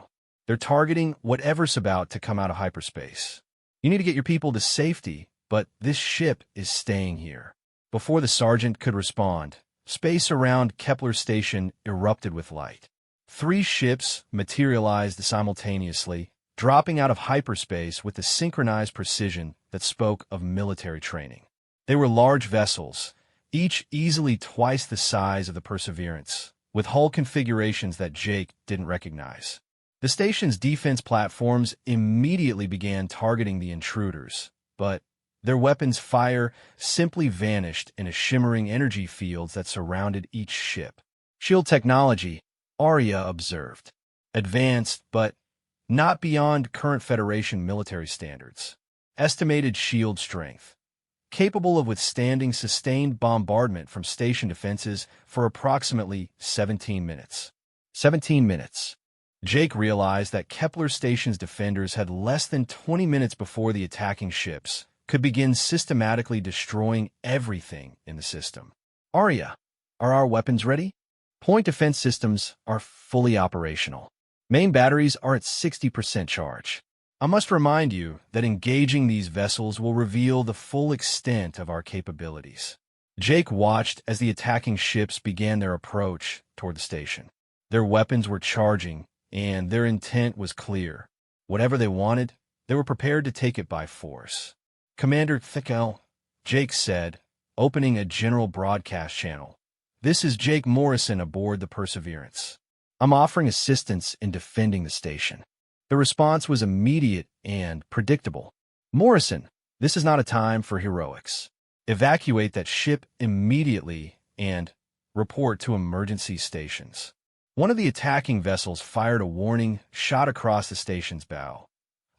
They're targeting whatever's about to come out of hyperspace. You need to get your people to safety, but this ship is staying here. Before the sergeant could respond, space around Kepler Station erupted with light. 3 ships materialized simultaneously, dropping out of hyperspace with a synchronized precision that spoke of military training. They were large vessels, each easily twice the size of the Perseverance, with hull configurations that Jake didn't recognize. The station's defense platforms immediately began targeting the intruders, but their weapons' fire simply vanished in a shimmering energy fields that surrounded each ship. Shield technology, Arya observed. Advanced, but not beyond current Federation military standards. Estimated shield strength. Capable of withstanding sustained bombardment from station defenses for approximately 17 minutes. 17 minutes. Jake realized that Kepler Station's defenders had less than 20 minutes before the attacking ships could begin systematically destroying everything in the system. Arya, are our weapons ready? Point defense systems are fully operational. Main batteries are at 60% charge. I must remind you that engaging these vessels will reveal the full extent of our capabilities. Jake watched as the attacking ships began their approach toward the station. Their weapons were charging, and their intent was clear. Whatever they wanted, they were prepared to take it by force. Commander Thickenael, Jake said, opening a general broadcast channel. This is Jake Morrison aboard the Perseverance. I'm offering assistance in defending the station. The response was immediate and predictable. Morrison, this is not a time for heroics. Evacuate that ship immediately and report to emergency stations. One of the attacking vessels fired a warning shot across the station's bow,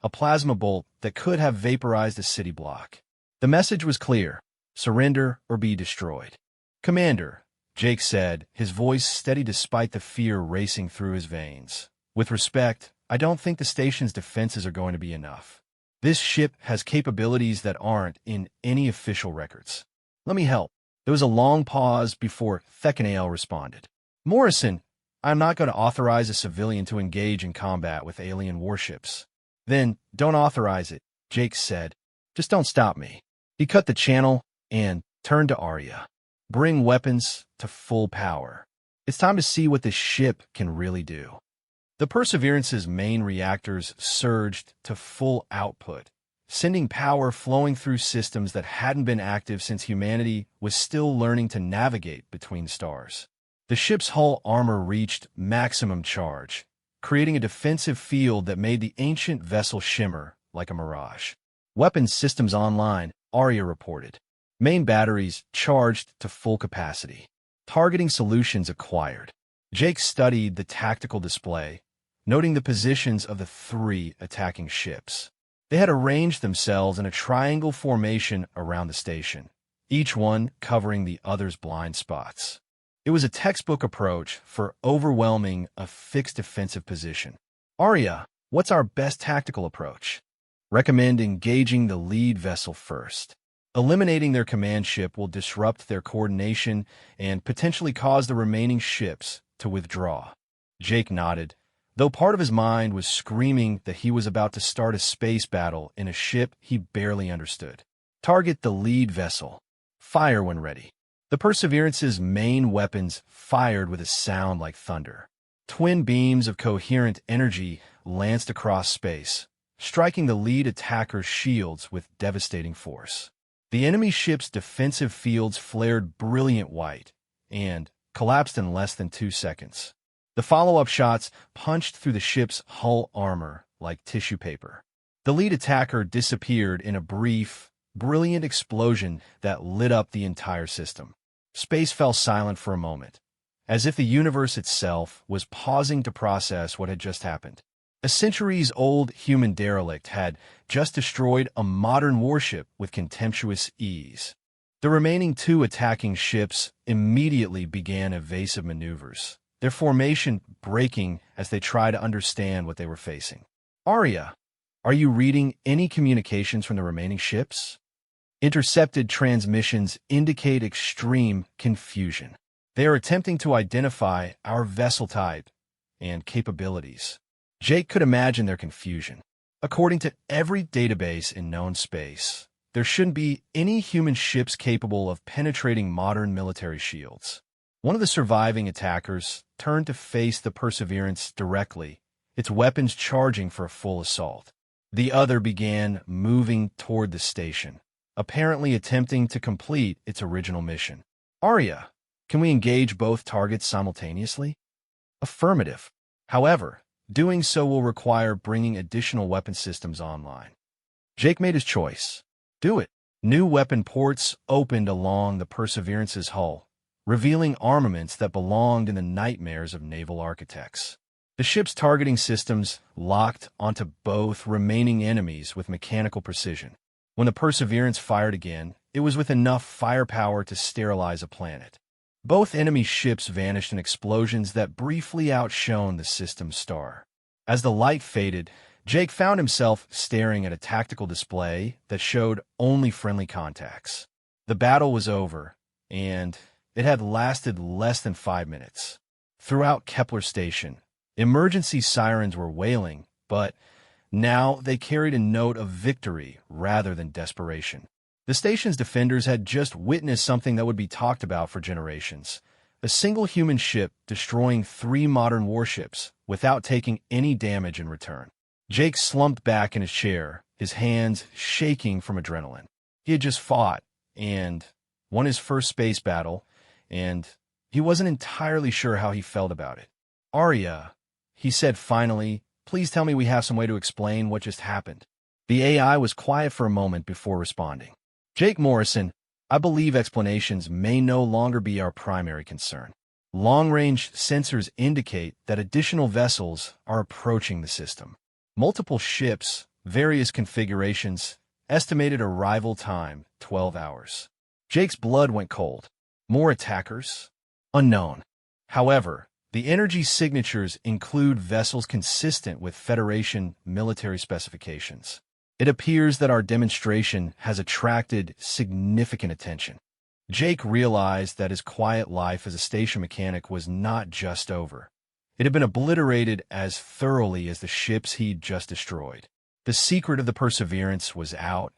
a plasma bolt that could have vaporized a city block. The message was clear: surrender or be destroyed. Commander, Jake said, his voice steady despite the fear racing through his veins. With respect, I don't think the station's defenses are going to be enough. This ship has capabilities that aren't in any official records. Let me help. There was a long pause before Thekanael responded. Morrison, I'm not going to authorize a civilian to engage in combat with alien warships. Then, don't authorize it, Jake said. Just don't stop me. He cut the channel and turned to Arya. Bring weapons to full power. It's time to see what this ship can really do. The Perseverance's main reactors surged to full output, sending power flowing through systems that hadn't been active since humanity was still learning to navigate between stars. The ship's hull armor reached maximum charge, creating a defensive field that made the ancient vessel shimmer like a mirage. Weapons systems online, Arya reported. Main batteries charged to full capacity. Targeting solutions acquired. Jake studied the tactical display, noting the positions of the 3 attacking ships. They had arranged themselves in a triangle formation around the station, each one covering the other's blind spots. It was a textbook approach for overwhelming a fixed defensive position. Arya, what's our best tactical approach? Recommend engaging the lead vessel first. Eliminating their command ship will disrupt their coordination and potentially cause the remaining ships to withdraw. Jake nodded, though part of his mind was screaming that he was about to start a space battle in a ship he barely understood. Target the lead vessel. Fire when ready. The Perseverance's main weapons fired with a sound like thunder. Twin beams of coherent energy lanced across space, striking the lead attacker's shields with devastating force. The enemy ship's defensive fields flared brilliant white and collapsed in less than 2 seconds. The follow-up shots punched through the ship's hull armor like tissue paper. The lead attacker disappeared in a brief, brilliant explosion that lit up the entire system. Space fell silent for a moment, as if the universe itself was pausing to process what had just happened. A centuries-old human derelict had just destroyed a modern warship with contemptuous ease. The remaining 2 attacking ships immediately began evasive maneuvers, their formation breaking as they tried to understand what they were facing. Arya, are you reading any communications from the remaining ships? Intercepted transmissions indicate extreme confusion. They are attempting to identify our vessel type and capabilities. Jake could imagine their confusion. According to every database in known space, there shouldn't be any human ships capable of penetrating modern military shields. One of the surviving attackers turned to face the Perseverance directly, its weapons charging for a full assault. The other began moving toward the station, apparently attempting to complete its original mission. Arya, can we engage both targets simultaneously? Affirmative. However, doing so will require bringing additional weapon systems online. Jake made his choice. Do it. New weapon ports opened along the Perseverance's hull, revealing armaments that belonged in the nightmares of naval architects. The ship's targeting systems locked onto both remaining enemies with mechanical precision. When the Perseverance fired again, it was with enough firepower to sterilize a planet. Both enemy ships vanished in explosions that briefly outshone the system's star. As the light faded, Jake found himself staring at a tactical display that showed only friendly contacts. The battle was over, and it had lasted less than 5 minutes. Throughout Kepler Station, emergency sirens were wailing, but now they carried a note of victory rather than desperation. The station's defenders had just witnessed something that would be talked about for generations. A single human ship destroying 3 modern warships without taking any damage in return. Jake slumped back in his chair, his hands shaking from adrenaline. He had just fought and won his first space battle, and he wasn't entirely sure how he felt about it. Arya, he said finally, please tell me we have some way to explain what just happened. The AI was quiet for a moment before responding. Jake Morrison, I believe explanations may no longer be our primary concern. Long-range sensors indicate that additional vessels are approaching the system. Multiple ships, various configurations, estimated arrival time 12 hours. Jake's blood went cold. More attackers? Unknown. However, the energy signatures include vessels consistent with Federation military specifications. It appears that our demonstration has attracted significant attention. Jake realized that his quiet life as a station mechanic was not just over. It had been obliterated as thoroughly as the ships he'd just destroyed. The secret of the Perseverance was out,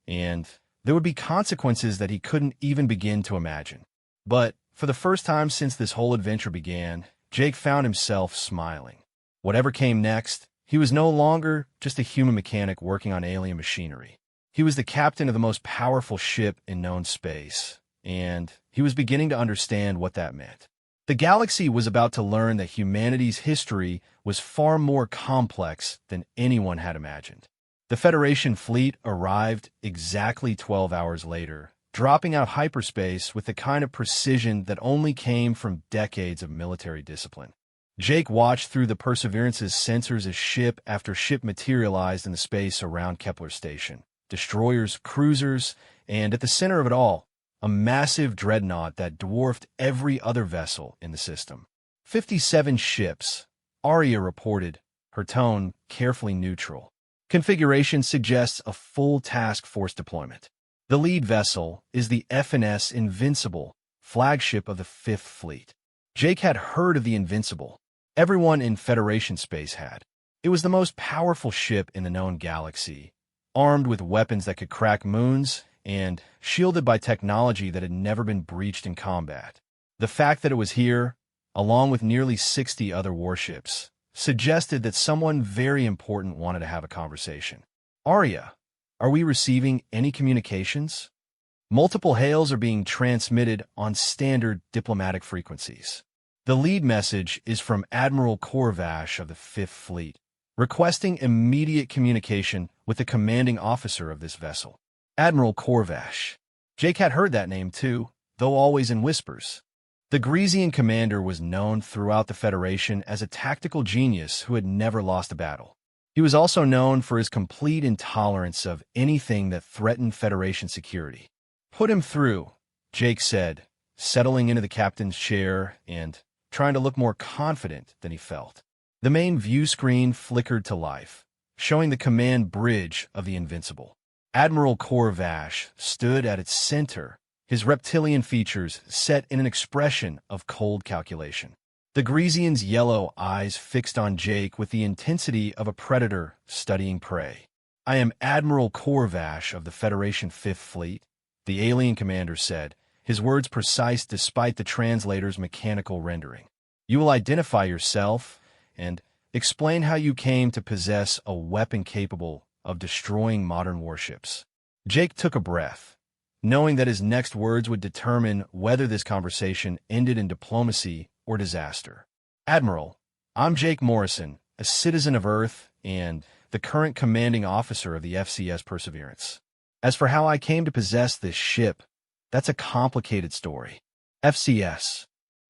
and there would be consequences that he couldn't even begin to imagine. But for the first time since this whole adventure began, Jake found himself smiling. Whatever came next, he was no longer just a human mechanic working on alien machinery. He was the captain of the most powerful ship in known space, and he was beginning to understand what that meant. The galaxy was about to learn that humanity's history was far more complex than anyone had imagined. The Federation fleet arrived exactly 12 hours later, dropping out of hyperspace with the kind of precision that only came from decades of military discipline. Jake watched through the Perseverance's sensors as ship after ship materialized in the space around Kepler Station. Destroyers, cruisers, and at the center of it all, a massive dreadnought that dwarfed every other vessel in the system. 57 ships, Arya reported, her tone carefully neutral. Configuration suggests a full task force deployment. The lead vessel is the FNS Invincible, flagship of the Fifth Fleet. Jake had heard of the Invincible. Everyone in Federation space had. It was the most powerful ship in the known galaxy, armed with weapons that could crack moons and shielded by technology that had never been breached in combat. The fact that it was here, along with nearly 60 other warships, suggested that someone very important wanted to have a conversation. Arya, are we receiving any communications? Multiple hails are being transmitted on standard diplomatic frequencies. The lead message is from Admiral Corvash of the Fifth Fleet, requesting immediate communication with the commanding officer of this vessel. Admiral Corvash. Jake had heard that name too, though always in whispers. The Grecian commander was known throughout the Federation as a tactical genius who had never lost a battle. He was also known for his complete intolerance of anything that threatened Federation security. Put him through, Jake said, settling into the captain's chair and trying to look more confident than he felt. The main view screen flickered to life, showing the command bridge of the Invincible. Admiral Corvash stood at its center, his reptilian features set in an expression of cold calculation. The Grecian's yellow eyes fixed on Jake with the intensity of a predator studying prey. I am Admiral Corvash of the Federation Fifth Fleet, the alien commander said, his words precise despite the translator's mechanical rendering. You will identify yourself and explain how you came to possess a weapon capable of destroying modern warships. Jake took a breath, knowing that his next words would determine whether this conversation ended in diplomacy or disaster. Admiral, I'm Jake Morrison, a citizen of Earth and the current commanding officer of the FCS Perseverance. As for how I came to possess this ship, that's a complicated story. FCS.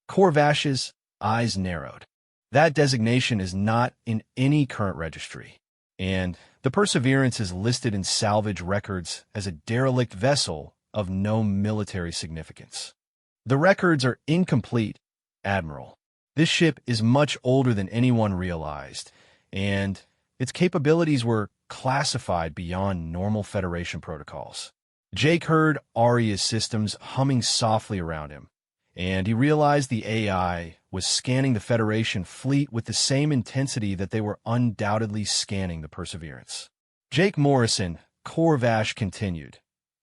Corvash's eyes narrowed. That designation is not in any current registry, and the Perseverance is listed in salvage records as a derelict vessel of no military significance. The records are incomplete, Admiral. This ship is much older than anyone realized, and its capabilities were classified beyond normal Federation protocols. Jake heard Arya's systems humming softly around him, and he realized the AI was scanning the Federation fleet with the same intensity that they were undoubtedly scanning the Perseverance. Jake Morrison, Corvash continued.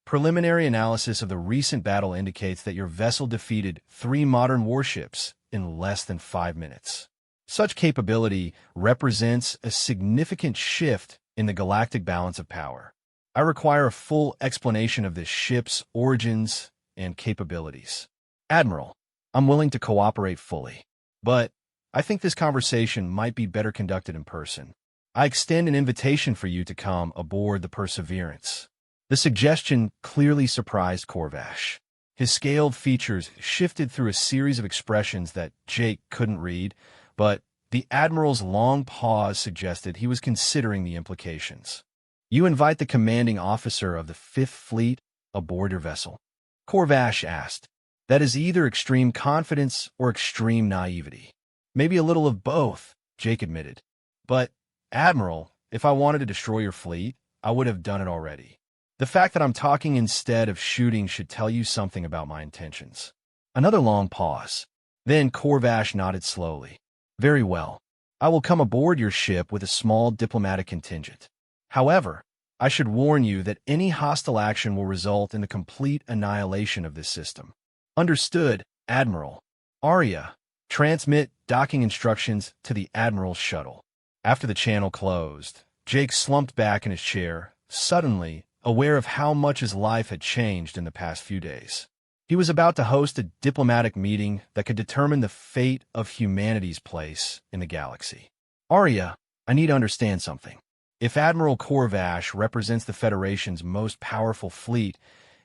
Preliminary analysis of the recent battle indicates that your vessel defeated 3 modern warships in less than 5 minutes. Such capability represents a significant shift in the galactic balance of power. I require a full explanation of this ship's origins and capabilities. Admiral, I'm willing to cooperate fully, but I think this conversation might be better conducted in person. I extend an invitation for you to come aboard the Perseverance. The suggestion clearly surprised Corvash. His scaled features shifted through a series of expressions that Jake couldn't read, but the Admiral's long pause suggested he was considering the implications. "You invite the commanding officer of the Fifth Fleet aboard your vessel?" Corvash asked. "That is either extreme confidence or extreme naivety." "Maybe a little of both," Jake admitted. "But, Admiral, if I wanted to destroy your fleet, I would have done it already. The fact that I'm talking instead of shooting should tell you something about my intentions." Another long pause. Then Corvash nodded slowly. "Very well. I will come aboard your ship with a small diplomatic contingent. However, I should warn you that any hostile action will result in the complete annihilation of this system." "Understood, Admiral." "Arya, transmit docking instructions to the Admiral's shuttle." After the channel closed, Jake slumped back in his chair, suddenly aware of how much his life had changed in the past few days. He was about to host a diplomatic meeting that could determine the fate of humanity's place in the galaxy. "Arya, I need to understand something. If Admiral Corvash represents the Federation's most powerful fleet,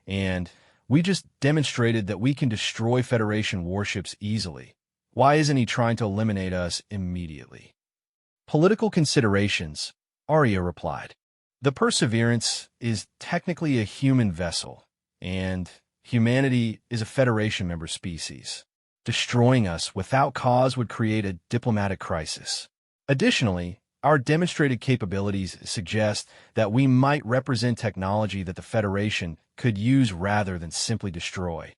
and we just demonstrated that we can destroy Federation warships easily, why isn't he trying to eliminate us immediately?" "Political considerations," Arya replied. "The Perseverance is technically a human vessel, and humanity is a Federation member species. Destroying us without cause would create a diplomatic crisis. Additionally, our demonstrated capabilities suggest that we might represent technology that the Federation could use rather than simply destroy."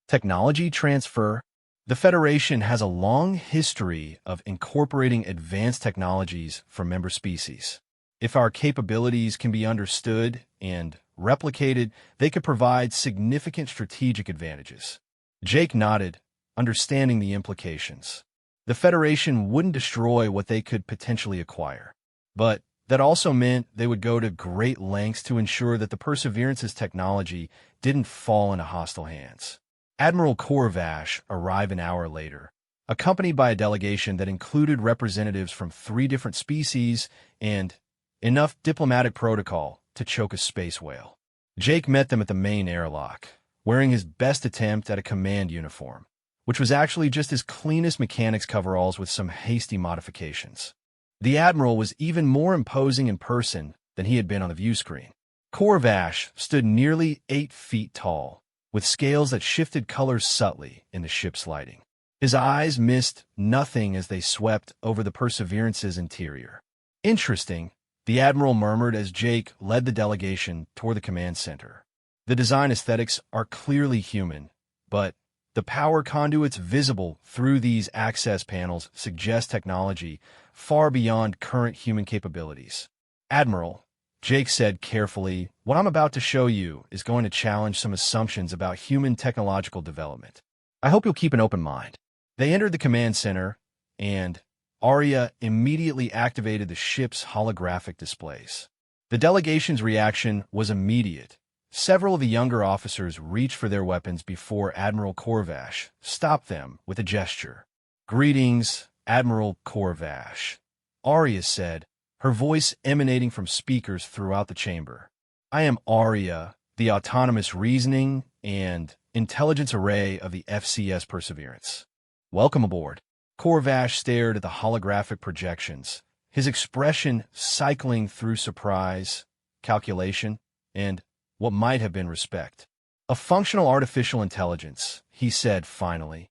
"Technology transfer?" The Federation has a long history of incorporating advanced technologies from member species. If our capabilities can be understood and replicated, they could provide significant strategic advantages. Jake nodded, understanding the implications. The Federation wouldn't destroy what they could potentially acquire, but that also meant they would go to great lengths to ensure that the Perseverance's technology didn't fall into hostile hands. Admiral Corvash arrived an hour later, accompanied by a delegation that included representatives from 3 different species and enough diplomatic protocol to choke a space whale. Jake met them at the main airlock, wearing his best attempt at a command uniform, which was actually just his cleanest mechanics coveralls with some hasty modifications. The Admiral was even more imposing in person than he had been on the view screen. Corvash stood nearly 8 feet tall, with scales that shifted colors subtly in the ship's lighting. His eyes missed nothing as they swept over the Perseverance's interior. "Interesting," the Admiral murmured as Jake led the delegation toward the command center. "The design aesthetics are clearly human, but the power conduits visible through these access panels suggest technology far beyond current human capabilities." "Admiral," Jake said carefully, "what I'm about to show you is going to challenge some assumptions about human technological development. I hope you'll keep an open mind." They entered the command center, and Arya immediately activated the ship's holographic displays. The delegation's reaction was immediate. Several of the younger officers reached for their weapons before Admiral Corvash stopped them with a gesture. "Greetings, Admiral Corvash," Arya said, her voice emanating from speakers throughout the chamber. "I am Arya, the autonomous reasoning and intelligence array of the FCS Perseverance. Welcome aboard." Corvash stared at the holographic projections, his expression cycling through surprise, calculation, and what might have been respect. "A functional artificial intelligence," he said finally.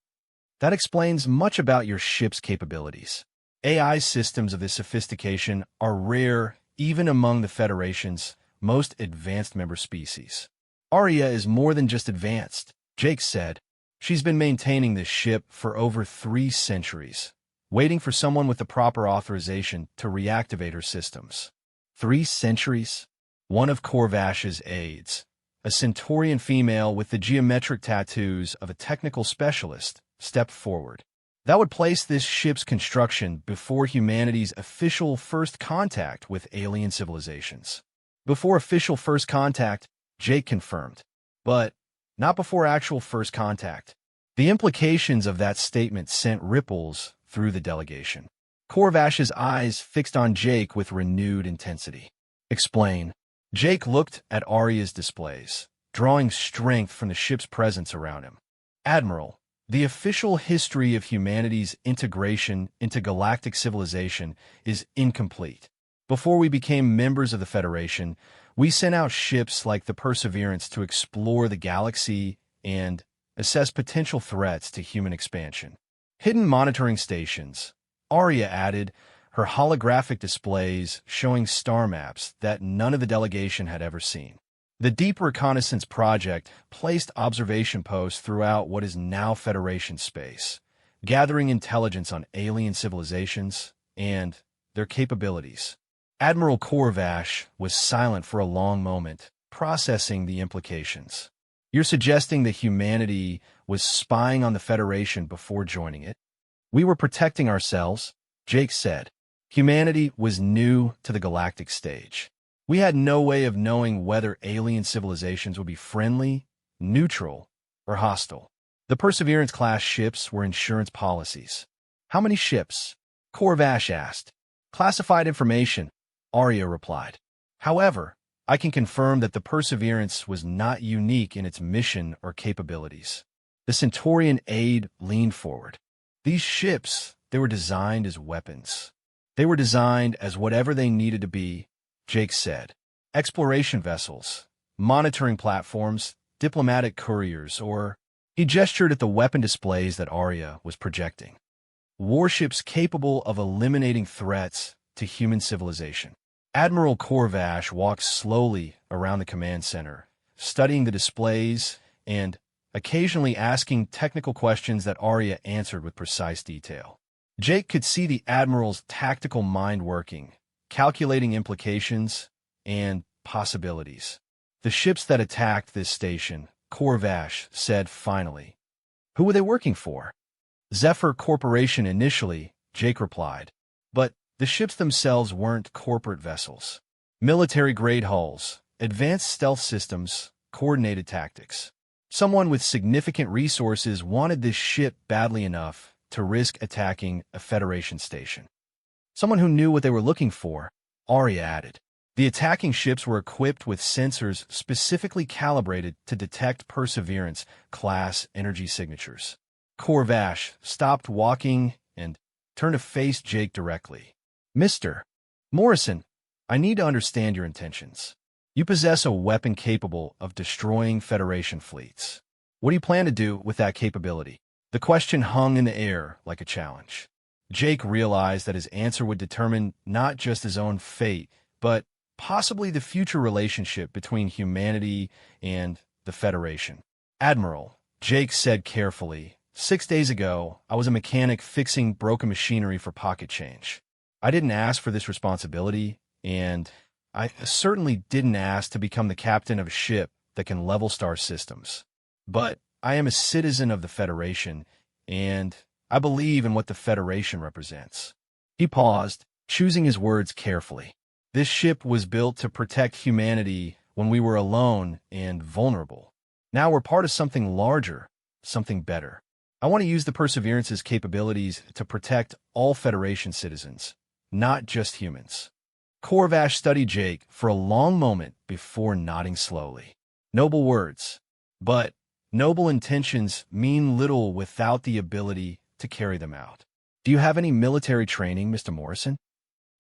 "That explains much about your ship's capabilities. AI systems of this sophistication are rare even among the Federation's most advanced member species." "Arya is more than just advanced," Jake said. "She's been maintaining this ship for over 3 centuries, waiting for someone with the proper authorization to reactivate her systems." 3 centuries? One of Corvash's aides, a Centaurian female with the geometric tattoos of a technical specialist, stepped forward. "That would place this ship's construction before humanity's official first contact with alien civilizations." "Before official first contact," Jake confirmed, "but not before actual first contact." The implications of that statement sent ripples through the delegation. Corvash's eyes fixed on Jake with renewed intensity. "Explain." Jake looked at Arya's displays, drawing strength from the ship's presence around him. Admiral, the official history of humanity's integration into galactic civilization is incomplete. Before we became members of the Federation, we sent out ships like the Perseverance to explore the galaxy and assess potential threats to human expansion. Hidden monitoring stations. Arya added, her holographic displays showing star maps that none of the delegation had ever seen. The Deep Reconnaissance Project placed observation posts throughout what is now Federation space, gathering intelligence on alien civilizations and their capabilities. Admiral Korvash was silent for a long moment, processing the implications. You're suggesting that humanity was spying on the Federation before joining it? We were protecting ourselves, Jake said. Humanity was new to the galactic stage. We had no way of knowing whether alien civilizations would be friendly, neutral, or hostile. The Perseverance-class ships were insurance policies. How many ships? Korvash asked. Classified information, Arya replied. However, I can confirm that the Perseverance was not unique in its mission or capabilities. The Centaurian aide leaned forward. These ships, they were designed as weapons. They were designed as whatever they needed to be, Jake said. Exploration vessels, monitoring platforms, diplomatic couriers, or... He gestured at the weapon displays that Arya was projecting. Warships capable of eliminating threats to human civilization. Admiral Korvash walked slowly around the command center, studying the displays and occasionally asking technical questions that Arya answered with precise detail. Jake could see the Admiral's tactical mind working, calculating implications and possibilities. The ships that attacked this station, Korvash said finally. Who were they working for? Zephyr Corporation initially, Jake replied. But the ships themselves weren't corporate vessels. Military-grade hulls, advanced stealth systems, coordinated tactics. Someone with significant resources wanted this ship badly enough to risk attacking a Federation station. Someone who knew what they were looking for, Arya added. The attacking ships were equipped with sensors specifically calibrated to detect Perseverance-class energy signatures. Korvash stopped walking and turned to face Jake directly. Mr. Morrison, I need to understand your intentions. You possess a weapon capable of destroying Federation fleets. What do you plan to do with that capability? The question hung in the air like a challenge. Jake realized that his answer would determine not just his own fate, but possibly the future relationship between humanity and the Federation. Admiral, Jake said carefully, 6 days ago, I was a mechanic fixing broken machinery for pocket change. I didn't ask for this responsibility, and I certainly didn't ask to become the captain of a ship that can level star systems. But I am a citizen of the Federation, and I believe in what the Federation represents. He paused, choosing his words carefully. This ship was built to protect humanity when we were alone and vulnerable. Now we're part of something larger, something better. I want to use the Perseverance's capabilities to protect all Federation citizens, not just humans. Korvash studied Jake for a long moment before nodding slowly. Noble words, but noble intentions mean little without the ability to carry them out. Do you have any military training, Mr. Morrison?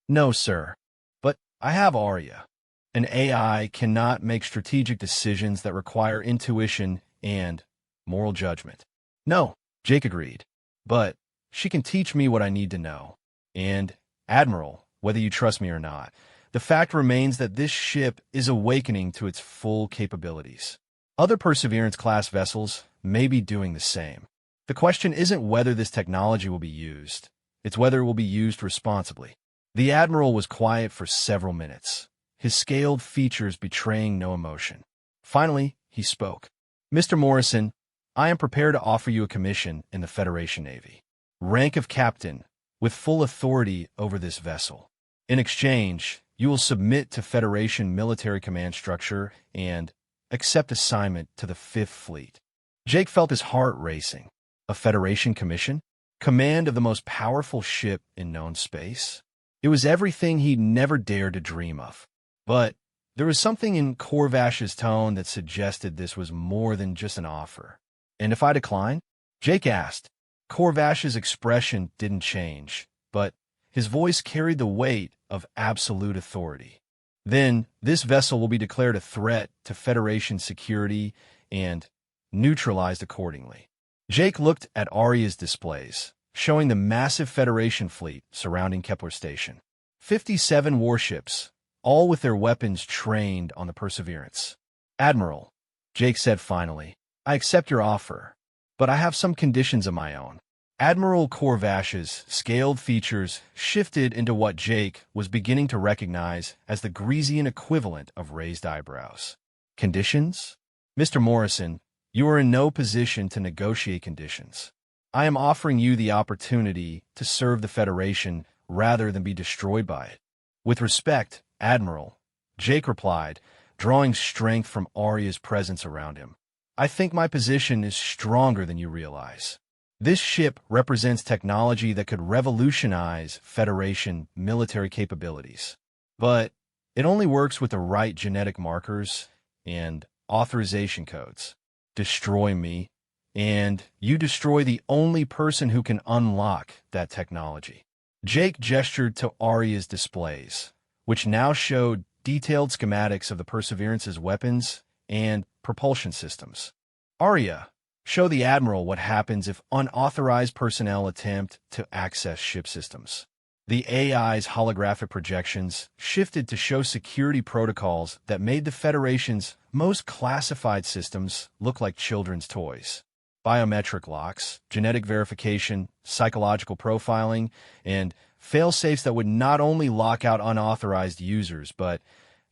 No, sir. But I have Arya. An AI cannot make strategic decisions that require intuition and moral judgment. No, Jake agreed. But she can teach me what I need to know. And, Admiral, whether you trust me or not, the fact remains that this ship is awakening to its full capabilities. Other Perseverance-class vessels may be doing the same. The question isn't whether this technology will be used. It's whether it will be used responsibly. The Admiral was quiet for several minutes, his scaled features betraying no emotion. Finally, he spoke. Mr. Morrison, I am prepared to offer you a commission in the Federation Navy. Rank of captain, with full authority over this vessel. In exchange, you will submit to Federation military command structure and accept assignment to the 5th Fleet. Jake felt his heart racing. A Federation commission? Command of the most powerful ship in known space? It was everything he'd never dared to dream of. But There was something in Corvash's tone that suggested this was more than just an offer. "And if I decline?" Jake asked. Corvash's expression didn't change, but his voice carried the weight of absolute authority. "Then this vessel will be declared a threat to Federation security and neutralized accordingly." Jake looked at Arya's displays, showing the massive Federation fleet surrounding Kepler Station. 57 warships, all with their weapons trained on the Perseverance. "Admiral," Jake said finally, "I accept your offer, but I have some conditions of my own." Admiral Corvash's scaled features shifted into what Jake was beginning to recognize as the Grecian equivalent of raised eyebrows. "Conditions? Mr. Morrison, you are in no position to negotiate conditions. I am offering you the opportunity to serve the Federation rather than be destroyed by it." "With respect, Admiral," Jake replied, drawing strength from Arya's presence around him, "I think my position is stronger than you realize. This ship represents technology that could revolutionize Federation military capabilities. But it only works with the right genetic markers and authorization codes. Destroy me, and you destroy the only person who can unlock that technology." Jake gestured to Arya's displays, which now showed detailed schematics of the Perseverance's weapons and propulsion systems. "Arya, show the Admiral what happens if unauthorized personnel attempt to access ship systems." The AI's holographic projections shifted to show security protocols that made the Federation's most classified systems look like children's toys. Biometric locks, genetic verification, psychological profiling, and fail-safes that would not only lock out unauthorized users, but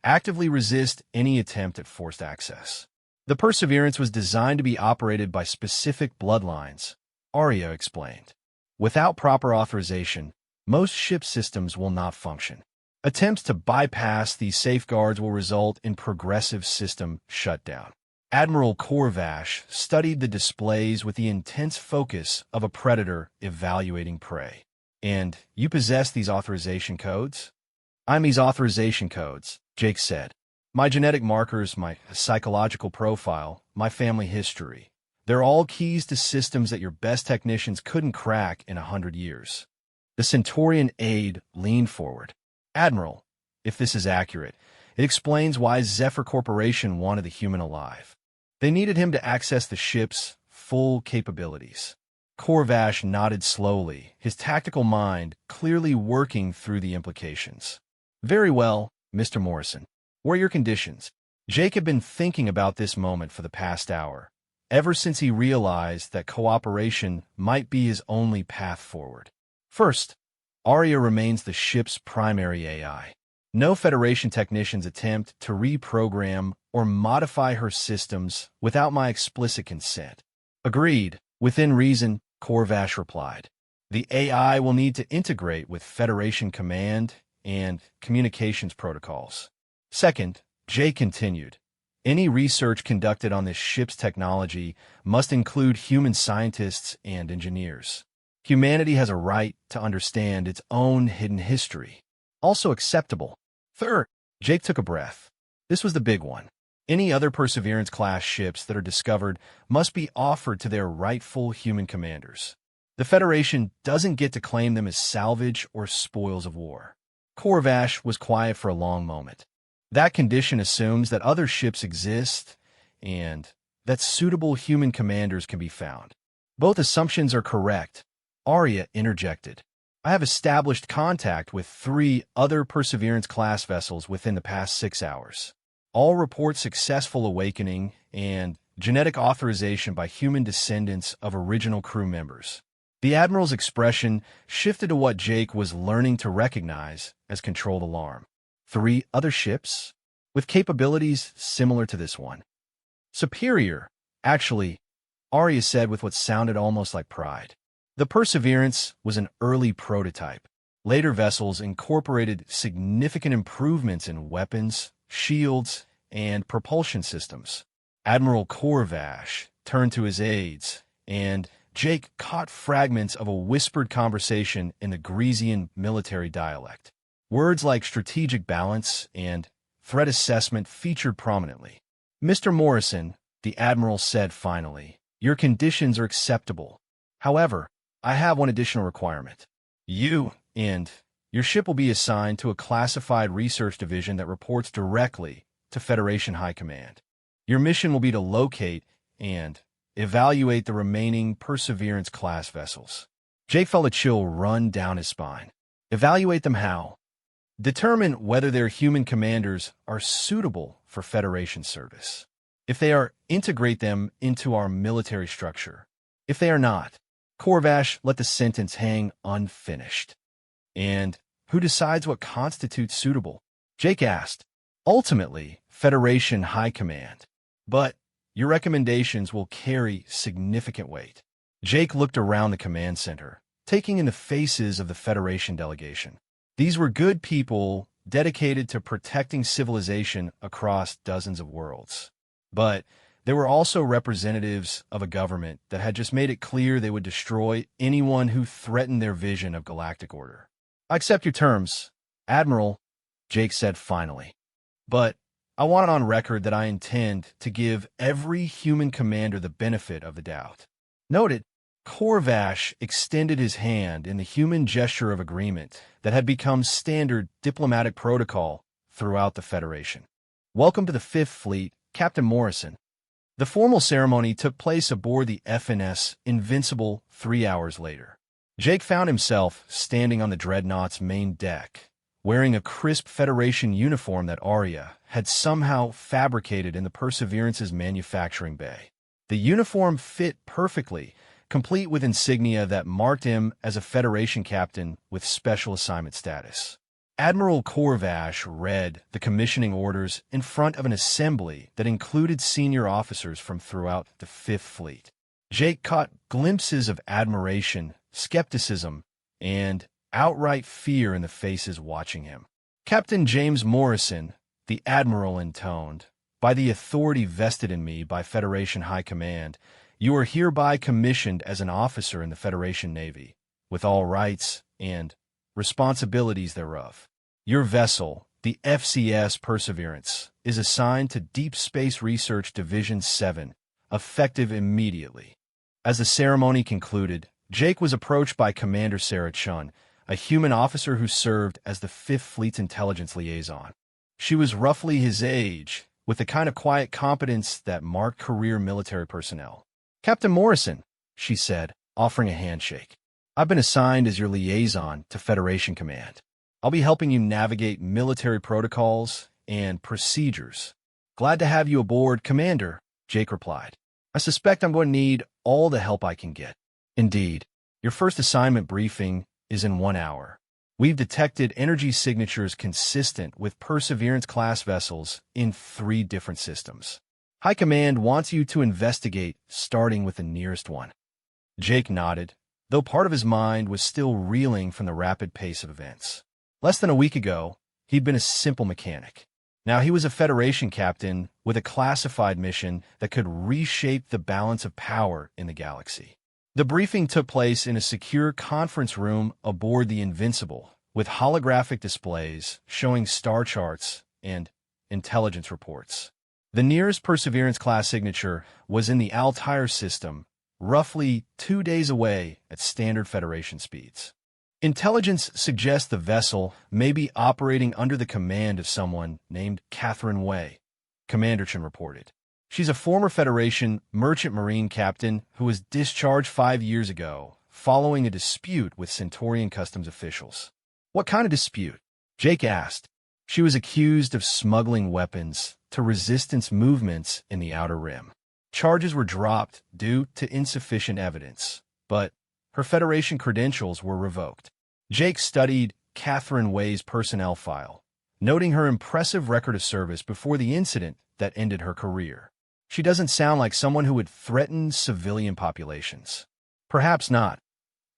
actively resist any attempt at forced access. The Perseverance was designed to be operated by specific bloodlines, Arya explained. Without proper authorization, most ship systems will not function. Attempts to bypass these safeguards will result in progressive system shutdown. Admiral Corvash studied the displays with the intense focus of a predator evaluating prey. "And you possess these authorization codes?" "I'm these authorization codes," Jake said. "My genetic markers, my psychological profile, my family history. They're all keys to systems that your best technicians couldn't crack in 100 years. The Centaurian aide leaned forward. "Admiral, if this is accurate, it explains why Zephyr Corporation wanted the human alive. They needed him to access the ship's full capabilities." Corvash nodded slowly, his tactical mind clearly working through the implications. "Very well, Mr. Morrison. What are your conditions?" Jake had been thinking about this moment for the past hour, ever since he realized that cooperation might be his only path forward. "First, Arya remains the ship's primary AI. No Federation technicians attempt to reprogram or modify her systems without my explicit consent." "Agreed. Within reason," Corvash replied. "The AI will need to integrate with Federation command and communications protocols." "Second," Jay continued, "any research conducted on this ship's technology must include human scientists and engineers. Humanity has a right to understand its own hidden history. Also acceptable." "Third," Jake took a breath. This was the big one. Any other Perseverance-class ships that are discovered must be offered to their rightful human commanders. The Federation doesn't get to claim them as salvage or spoils of war. Corvash was quiet for a long moment. "That condition assumes that other ships exist and that suitable human commanders can be found." "Both assumptions are correct," Arya interjected. "I have established contact with 3 other Perseverance-class vessels within the past 6 hours. All report successful awakening and genetic authorization by human descendants of original crew members." The Admiral's expression shifted to what Jake was learning to recognize as controlled alarm. 3 other ships? With capabilities similar to this one. "Superior, actually," Arya said with what sounded almost like pride. The Perseverance was an early prototype. Later vessels incorporated significant improvements in weapons, shields, and propulsion systems. Admiral Corvash turned to his aides, and Jake caught fragments of a whispered conversation in the Grecian military dialect. Words like strategic balance and threat assessment featured prominently. "Mr. Morrison," the Admiral said finally, "your conditions are acceptable. However, I have one additional requirement. You and your ship will be assigned to a classified research division that reports directly to Federation High Command. Your mission will be to locate and evaluate the remaining Perseverance-class vessels." Jake felt a chill run down his spine. Evaluate them how? Determine whether their human commanders are suitable for Federation service. If they are, integrate them into our military structure. If they are not, Corvash let the sentence hang unfinished. "And who decides what constitutes suitable?" Jake asked. "Ultimately, Federation High Command. But your recommendations will carry significant weight." Jake looked around the command center, taking in the faces of the Federation delegation. These were good people dedicated to protecting civilization across dozens of worlds. But there were also representatives of a government that had just made it clear they would destroy anyone who threatened their vision of galactic order. "I accept your terms, Admiral," Jake said finally. "But I want it on record that I intend to give every human commander the benefit of the doubt." Noted, Corvash extended his hand in the human gesture of agreement that had become standard diplomatic protocol throughout the Federation. "Welcome to the Fifth Fleet, Captain Morrison." The formal ceremony took place aboard the FNS Invincible 3 hours later. Jake found himself standing on the Dreadnought's main deck, wearing a crisp Federation uniform that Arya had somehow fabricated in the Perseverance's manufacturing bay. The uniform fit perfectly, complete with insignia that marked him as a Federation captain with special assignment status. Admiral Corvash read the commissioning orders in front of an assembly that included senior officers from throughout the Fifth Fleet. Jake caught glimpses of admiration, skepticism, and outright fear in the faces watching him. "Captain James Morrison," the Admiral intoned, "by the authority vested in me by Federation High Command, you are hereby commissioned as an officer in the Federation Navy, with all rights and responsibilities thereof. Your vessel, the FCS Perseverance, is assigned to Deep Space Research Division 7, effective immediately." As the ceremony concluded, Jake was approached by Commander Sarah Chun, a human officer who served as the Fifth Fleet's intelligence liaison. She was roughly his age, with the kind of quiet competence that marked career military personnel. "Captain Morrison," she said, offering a handshake. "I've been assigned as your liaison to Federation Command. I'll be helping you navigate military protocols and procedures." "Glad to have you aboard, Commander," Jake replied. "I suspect I'm going to need all the help I can get." "Indeed. Your first assignment briefing is in 1 hour. We've detected energy signatures consistent with Perseverance-class vessels in 3 different systems. High Command wants you to investigate, starting with the nearest one." Jake nodded, though part of his mind was still reeling from the rapid pace of events. Less than a week ago, he'd been a simple mechanic. Now he was a Federation captain with a classified mission that could reshape the balance of power in the galaxy. The briefing took place in a secure conference room aboard the Invincible, with holographic displays showing star charts and intelligence reports. The nearest Perseverance-class signature was in the Altair system, roughly 2 days away at standard Federation speeds. Intelligence suggests the vessel may be operating under the command of someone named Catherine Way, Commander Chin reported. She's a former Federation merchant marine captain who was discharged 5 years ago following a dispute with Centaurian customs officials. "What kind of dispute?" Jake asked. "She was accused of smuggling weapons to resistance movements in the Outer Rim. Charges were dropped due to insufficient evidence, but her Federation credentials were revoked." Jake studied Catherine Way's personnel file, noting her impressive record of service before the incident that ended her career. She doesn't sound like someone who would threaten civilian populations. "Perhaps not,"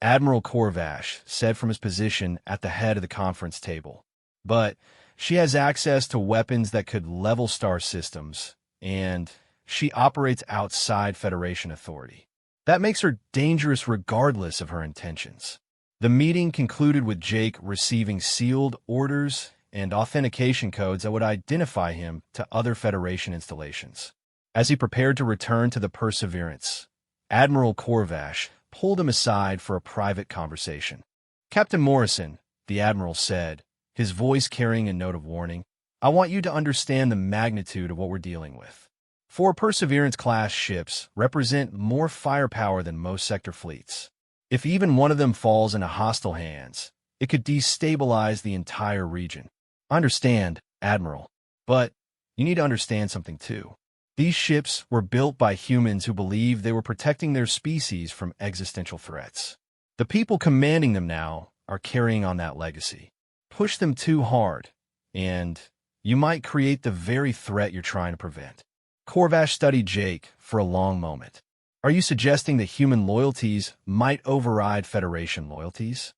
Admiral Corvash said from his position at the head of the conference table. "But she has access to weapons that could level star systems, and she operates outside Federation authority. That makes her dangerous regardless of her intentions." The meeting concluded with Jake receiving sealed orders and authentication codes that would identify him to other Federation installations. As he prepared to return to the Perseverance, Admiral Corvash pulled him aside for a private conversation. "Captain Morrison," the Admiral said, his voice carrying a note of warning, "I want you to understand the magnitude of what we're dealing with. Four Perseverance-class ships represent more firepower than most sector fleets. If even one of them falls into hostile hands, it could destabilize the entire region. I understand, Admiral, but you need to understand something too. These ships were built by humans who believed they were protecting their species from existential threats. The people commanding them now are carrying on that legacy. Push them too hard, and you might create the very threat you're trying to prevent." Corvash studied Jake for a long moment. "Are you suggesting that human loyalties might override Federation loyalties?"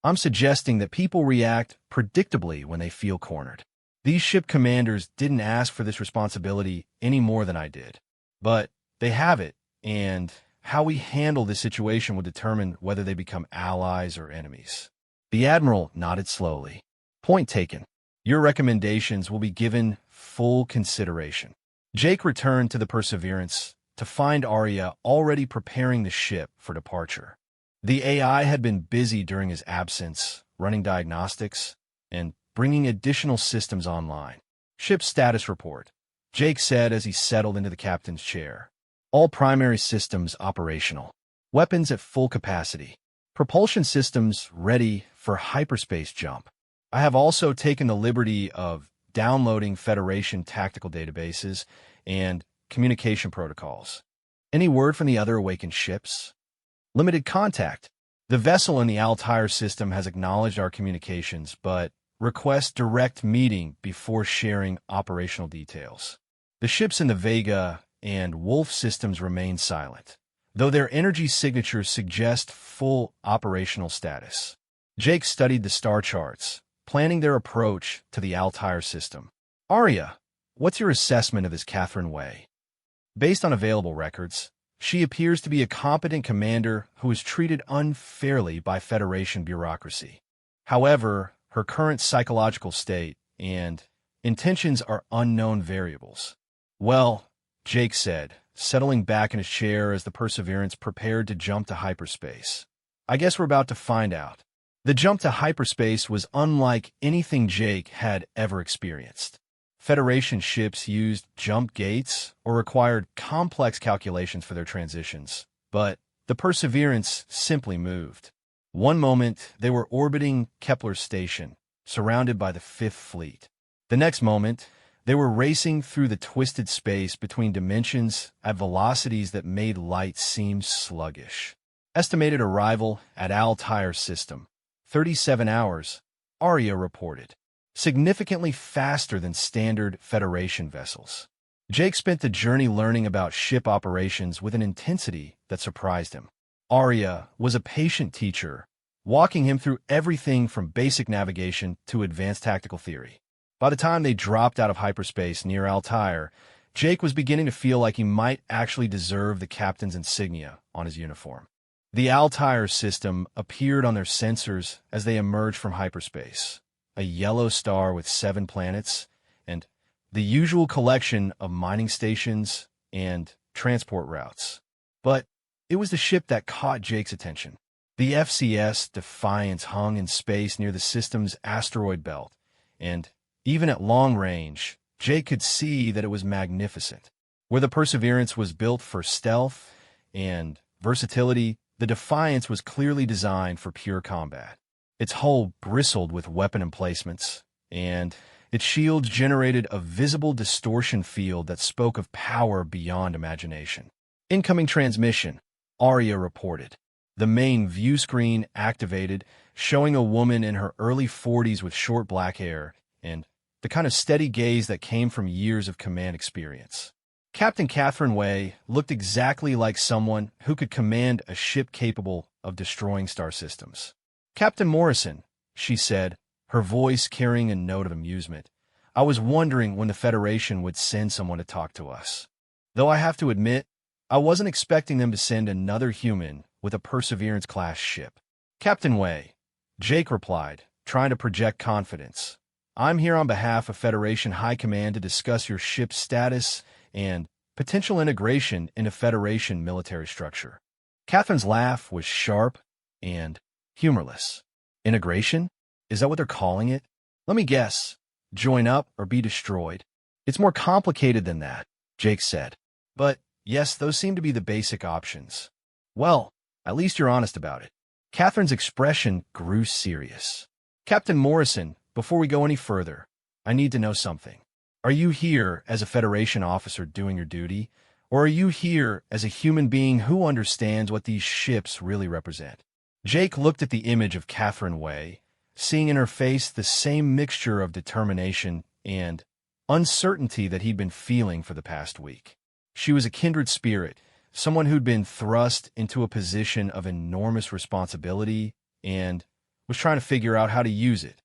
"I'm suggesting that people react predictably when they feel cornered. These ship commanders didn't ask for this responsibility any more than I did. But they have it, and how we handle this situation will determine whether they become allies or enemies." The Admiral nodded slowly. "Point taken. Your recommendations will be given full consideration." Jake returned to the Perseverance to find Arya already preparing the ship for departure. The AI had been busy during his absence, running diagnostics and bringing additional systems online. "Ship status report," Jake said as he settled into the captain's chair. "All primary systems operational. Weapons at full capacity. Propulsion systems ready for hyperspace jump. I have also taken the liberty of downloading Federation tactical databases and communication protocols. Any word from the other awakened ships?" "Limited contact. The vessel in the Altair system has acknowledged our communications, but requests direct meeting before sharing operational details. The ships in the Vega and Wolf systems remain silent, though their energy signatures suggest full operational status." Jake studied the star charts, planning their approach to the Altair system. "Arya, what's your assessment of this Catherine Way?" "Based on available records, she appears to be a competent commander who is treated unfairly by Federation bureaucracy. However, her current psychological state and intentions are unknown variables." "Well," Jake said, settling back in his chair as the Perseverance prepared to jump to hyperspace, "I guess we're about to find out." The jump to hyperspace was unlike anything Jake had ever experienced. Federation ships used jump gates or required complex calculations for their transitions, but the Perseverance simply moved. One moment, they were orbiting Kepler's station, surrounded by the Fifth Fleet. The next moment, they were racing through the twisted space between dimensions at velocities that made light seem sluggish. Estimated arrival at Altair system, 37 hours, Arya reported. Significantly faster than standard Federation vessels. Jake spent the journey learning about ship operations with an intensity that surprised him. Arya was a patient teacher, walking him through everything from basic navigation to advanced tactical theory. By the time they dropped out of hyperspace near Altair, Jake was beginning to feel like he might actually deserve the captain's insignia on his uniform. The Altair system appeared on their sensors as they emerged from hyperspace, a yellow star with 7 planets, and the usual collection of mining stations and transport routes. But it was the ship that caught Jake's attention. The FCS Defiance hung in space near the system's asteroid belt, and even at long range, Jake could see that it was magnificent. Where the Perseverance was built for stealth and versatility, the Defiance was clearly designed for pure combat. Its hull bristled with weapon emplacements, and its shields generated a visible distortion field that spoke of power beyond imagination. "Incoming transmission," Arya reported. The main view screen activated, showing a woman in her early 40s with short black hair and the kind of steady gaze that came from years of command experience. Captain Catherine Way looked exactly like someone who could command a ship capable of destroying star systems. "Captain Morrison," she said, her voice carrying a note of amusement, "I was wondering when the Federation would send someone to talk to us. Though I have to admit, I wasn't expecting them to send another human with a Perseverance-class ship." "Captain Way," Jake replied, trying to project confidence. I'm here on behalf of Federation High Command to discuss your ship's status and potential integration into Federation military structure. Catherine's laugh was sharp and humorless. Integration? Is that what they're calling it? Let me guess. Join up or be destroyed. It's more complicated than that, Jake said. But yes, those seem to be the basic options. Well, at least you're honest about it. Catherine's expression grew serious. Captain Morrison, before we go any further, I need to know something. Are you here as a Federation officer doing your duty, or are you here as a human being who understands what these ships really represent? Jake looked at the image of Catherine Way, seeing in her face the same mixture of determination and uncertainty that he'd been feeling for the past week. She was a kindred spirit, someone who'd been thrust into a position of enormous responsibility and was trying to figure out how to use it